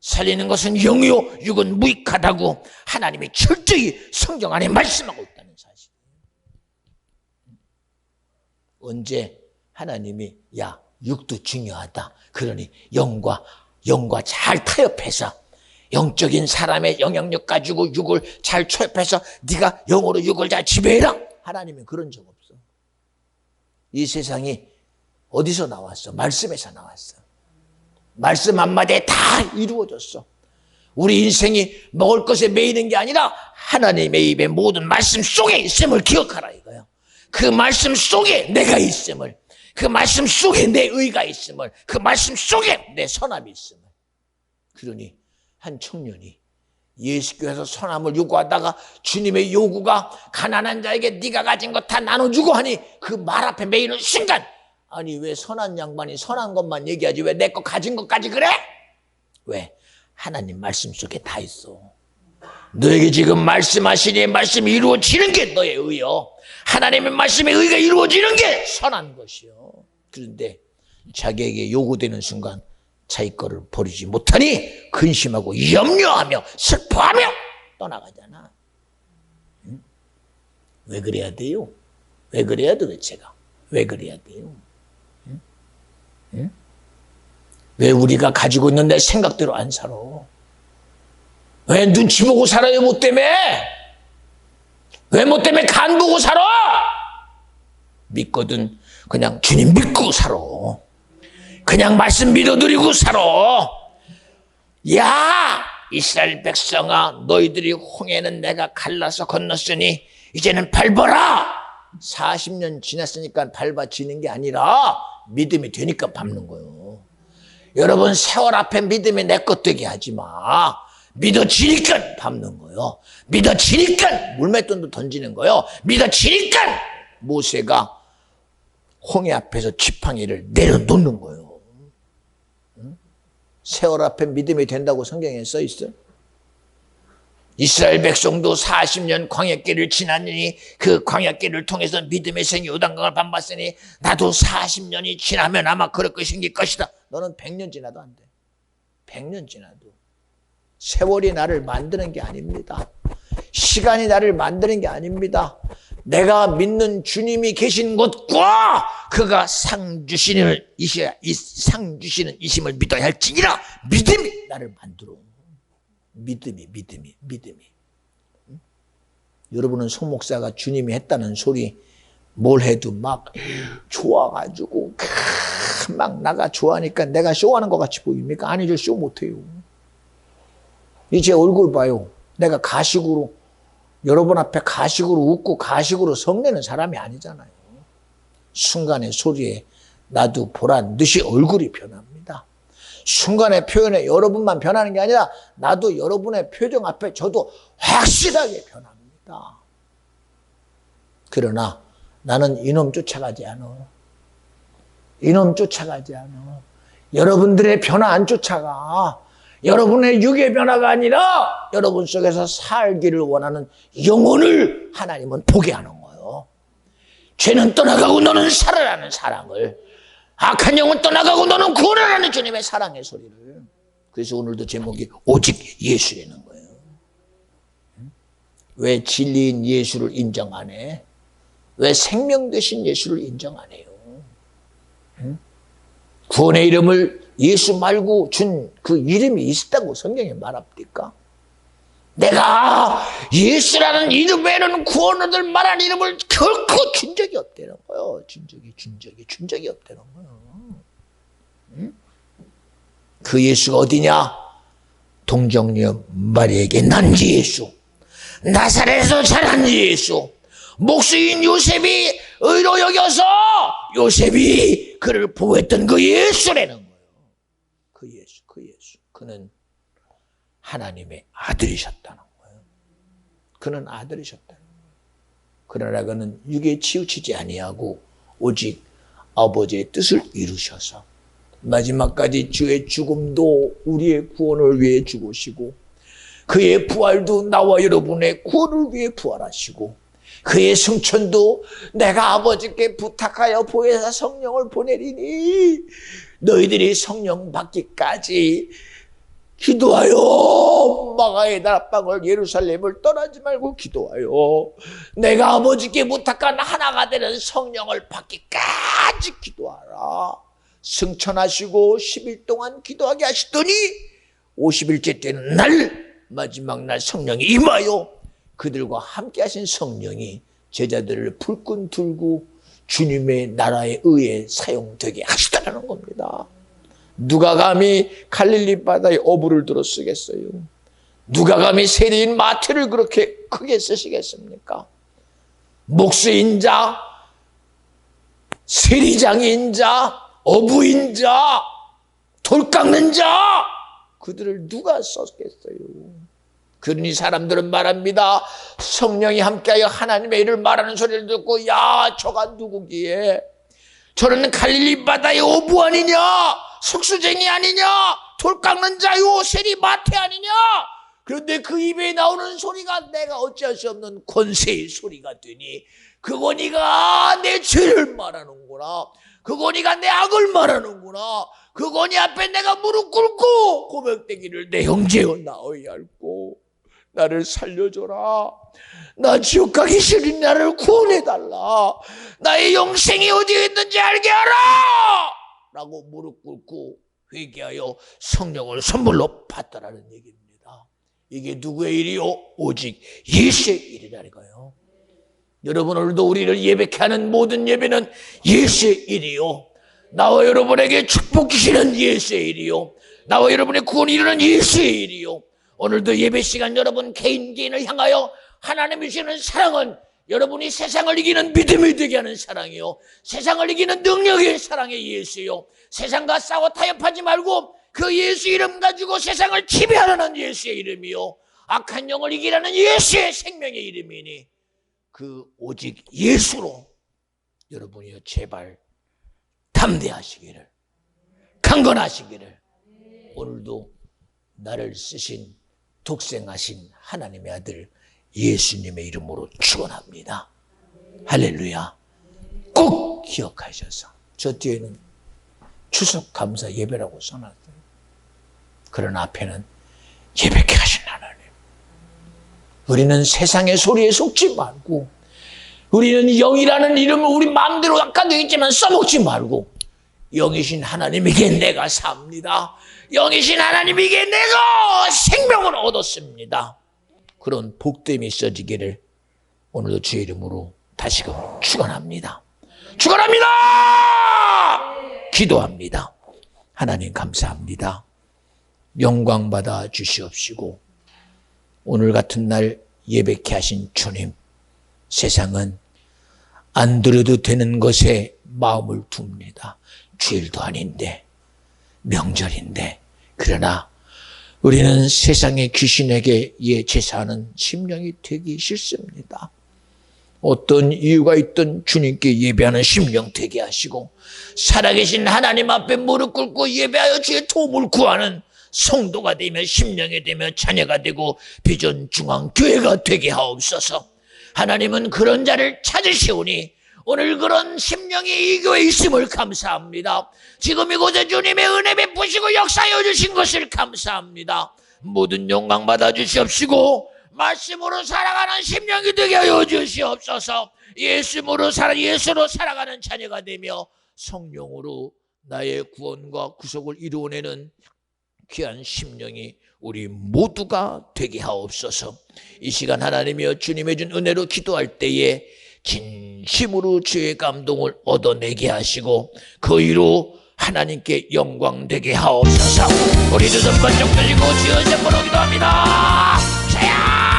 S1: 살리는 것은 영이요 육은 무익하다고 하나님이 철저히 성경 안에 말씀하고 있다는 사실. 언제 하나님이 야, 육도 중요하다. 그러니 영과 잘 타협해서 영적인 사람의 영향력 가지고 육을 잘 초협해서 네가 영으로 육을 잘 지배해라. 하나님은 그런 적 없어. 이 세상이 어디서 나왔어? 말씀에서 나왔어. 말씀 한마디에 다 이루어졌어. 우리 인생이 먹을 것에 매이는 게 아니라 하나님의 입에 모든 말씀 속에 있음을 기억하라 이거야. 그 말씀 속에 내가 있음을, 그 말씀 속에 내 의가 있음을, 그 말씀 속에 내 선함이 있음을. 그러니 한 청년이 예수교회에서 선함을 요구하다가 주님의 요구가 가난한 자에게 네가 가진 것 다 나눠주고 하니 그 말 앞에 매이는 순간, 아니 왜 선한 양반이 선한 것만 얘기하지 왜 내 거 가진 것까지 그래? 왜? 하나님 말씀 속에 다 있어. 너에게 지금 말씀하시니 말씀이 이루어지는 게 너의 의요. 하나님의 말씀의 의가 이루어지는 게 선한 것이요. 그런데 자기에게 요구되는 순간 자기 거를 버리지 못하니 근심하고 염려하며 슬퍼하며 떠나가잖아. 응? 왜 그래야 돼요? 왜 그래야 도대체가? 왜 그래야 돼요? 응? 응? 왜 우리가 가지고 있는 내 생각대로 안 살아? 왜 눈치 보고 살아요? 뭐 때문에? 왜 뭐 때문에 간 보고 살아? 믿거든 그냥 주님 믿고 살아. 그냥 말씀 믿어드리고 살아. 야, 이스라엘 백성아, 너희들이 홍해는 내가 갈라서 건넜으니 이제는 밟아라. 40년 지났으니까 밟아지는 게 아니라 믿음이 되니까 밟는 거예요. 여러분, 세월 앞에 믿음이 내 것 되게 하지 마. 믿어지니까 밟는 거예요. 믿어지니까 물맷돈도 던지는 거예요. 믿어지니까 모세가 홍해 앞에서 지팡이를 내려놓는 거예요. 세월 앞에 믿음이 된다고 성경에 써 있어요. 이스라엘 백성도 40년 광야길을 지났으니 그 광야길을 통해서 믿음의 생이 요단강을 밟았으니 나도 40년이 지나면 아마 그렇게 생길 것이다. 너는 100년 지나도 안 돼. 100년 지나도. 세월이 나를 만드는 게 아닙니다. 시간이 나를 만드는 게 아닙니다. 내가 믿는 주님이 계신 곳과 그가 상 주시는 이심을 믿어야 할지니라. 믿음이 나를 만들어. 믿음이. 응? 여러분은 송 목사가 주님이 했다는 소리 뭘 해도 막 좋아가지고 막 나가 좋아하니까 내가 쇼하는 것 같이 보입니까? 아니죠. 쇼 못해요. 이 제 얼굴 봐요. 내가 가식으로 여러분 앞에 가식으로 웃고 가식으로 성내는 사람이 아니잖아요. 순간의 소리에 나도 보란 듯이 얼굴이 변합니다. 순간의 표현에 여러분만 변하는 게 아니라 나도 여러분의 표정 앞에 저도 확실하게 변합니다. 그러나 나는 이놈 쫓아가지 않아. 이놈 쫓아가지 않아. 여러분들의 변화 안 쫓아가. 여러분의 육의 변화가 아니라 여러분 속에서 살기를 원하는 영혼을 하나님은 보게 하는 거예요. 죄는 떠나가고 너는 살아라는 사랑을, 악한 영은 떠나가고 너는 구원하라는 주님의 사랑의 소리를. 그래서 오늘도 제목이 오직 예수라는 거예요. 왜 진리인 예수를 인정 안 해? 왜 생명 되신 예수를 인정 안 해요? 구원의 이름을 예수 말고 준 그 이름이 있다고 성경에 말합니까? 내가 예수라는 이름 외에는 구원 얻을 만한 이름을 결코 준 적이 없다는 거예요. 준 적이 없다는 거예요. 그 예수가 어디냐? 동정녀 마리에게 난 예수, 나사렛에서 자란 예수, 목수인 요셉이 의로 여겨서 요셉이 그를 보호했던 그 예수라는 거예요. 그 예수. 그는 하나님의 아들이셨다는 거예요. 그는 아들이셨다는 거예요. 그러나 그는 육에 치우치지 아니하고 오직 아버지의 뜻을 이루셔서 마지막까지 주의 죽음도 우리의 구원을 위해 죽으시고 그의 부활도 나와 여러분의 구원을 위해 부활하시고 그의 승천도 내가 아버지께 부탁하여 보혜사 성령을 보내리니 너희들이 성령 받기까지 기도하여 마가의 다락방을 예루살렘을 떠나지 말고 기도하여 내가 아버지께 부탁한 하나가 되는 성령을 받기까지 기도하라. 승천하시고 10일 동안 기도하게 하시더니 50일째 되는 날 마지막 날 성령이 임하여 그들과 함께 하신 성령이 제자들을 불끈 들고 주님의 나라에 의해 사용되게 하시다는 겁니다. 누가 감히 갈릴리 바다에 어부를 들어 쓰겠어요? 누가 감히 세리인 마태를 그렇게 크게 쓰시겠습니까? 목수인 자, 세리장인 자, 어부인 자, 돌 깎는 자, 그들을 누가 썼겠어요? 그러니 사람들은 말합니다. 성령이 함께하여 하나님의 일을 말하는 소리를 듣고 야 저가 누구기에 저는 갈릴리 바다의 어부 아니냐, 석수쟁이 아니냐, 돌 깎는 자요 세리 마태 아니냐. 그런데 그 입에 나오는 소리가 내가 어찌할 수 없는 권세의 소리가 되니 그거니가 내 죄를 말하는구나, 그거니가 내 악을 말하는구나, 그거니 앞에 내가 무릎 꿇고 고백되기를 내 형제여 나어야 할고 나를 살려줘라, 나 지옥 가기 싫으니 나를 구원해달라, 나의 영생이 어디에 있는지 알게 하라 라고 무릎 꿇고 회개하여 성령을 선물로 받더라는 얘기입니다. 이게 누구의 일이요? 오직 예수의 일이라는 거예요. 여러분 오늘도 우리를 예배케 하는 모든 예배는 예수의 일이요, 나와 여러분에게 축복 주시는 예수의 일이요, 나와 여러분의 구원을 이루는 예수의 일이요. 오늘도 예배 시간 여러분 개인을 향하여 하나님이 주시는 사랑은 여러분이 세상을 이기는 믿음이 되게 하는 사랑이요, 세상을 이기는 능력의 사랑의 예수요, 세상과 싸워 타협하지 말고 그 예수 이름 가지고 세상을 지배하라는 예수의 이름이요, 악한 영을 이기라는 예수의 생명의 이름이니 그 오직 예수로 여러분이요 제발 담대하시기를, 강건하시기를 오늘도 나를 쓰신 독생하신 하나님의 아들 예수님의 이름으로 축원합니다. 할렐루야. 꼭 기억하셔서 저 뒤에는 추석 감사 예배라고 써놨어요. 그러나 앞에는 예배케 하신 하나님. 우리는 세상의 소리에 속지 말고 우리는 영이라는 이름을 우리 마음대로 아까도 했지만 써먹지 말고 영이신 하나님에게 내가 삽니다, 영이신 하나님에게 내가 생명을 얻었습니다, 그런 복됨이 있어지기를 오늘도 주의 이름으로 다시금 축원합니다. 축원합니다. 기도합니다. 하나님 감사합니다. 영광 받아 주시옵시고 오늘 같은 날 예배케 하신 주님, 세상은 안 드려도 되는 것에 마음을 둡니다. 주일도 아닌데, 명절인데. 그러나 우리는 세상의 귀신에게 제사하는 심령이 되기 싫습니다. 어떤 이유가 있든 주님께 예배하는 심령 되게 하시고, 살아계신 하나님 앞에 무릎 꿇고 예배하여 주의 도움을 구하는 성도가 되며 심령이 되며 자녀가 되고 비전 중앙교회가 되게 하옵소서. 하나님은 그런 자를 찾으시오니 오늘 그런 심령이 이 교회에 있음을 감사합니다. 지금 이곳에 주님의 은혜 베푸시고 역사하여 주신 것을 감사합니다. 모든 영광 받아 주시옵시고 말씀으로 살아가는 심령이 되게 하여 주시옵소서. 예수로 살아가는 자녀가 되며 성령으로 나의 구원과 구속을 이루어내는 귀한 심령이 우리 모두가 되게 하옵소서. 이 시간 하나님이여 주님의 준 은혜로 기도할 때에 진심으로 주의 감동을 얻어내게 하시고 그 이로 하나님께 영광 되게 하옵소서. 우리 두 손 번쩍 들고 지은 세포로 기도합니다. 주여!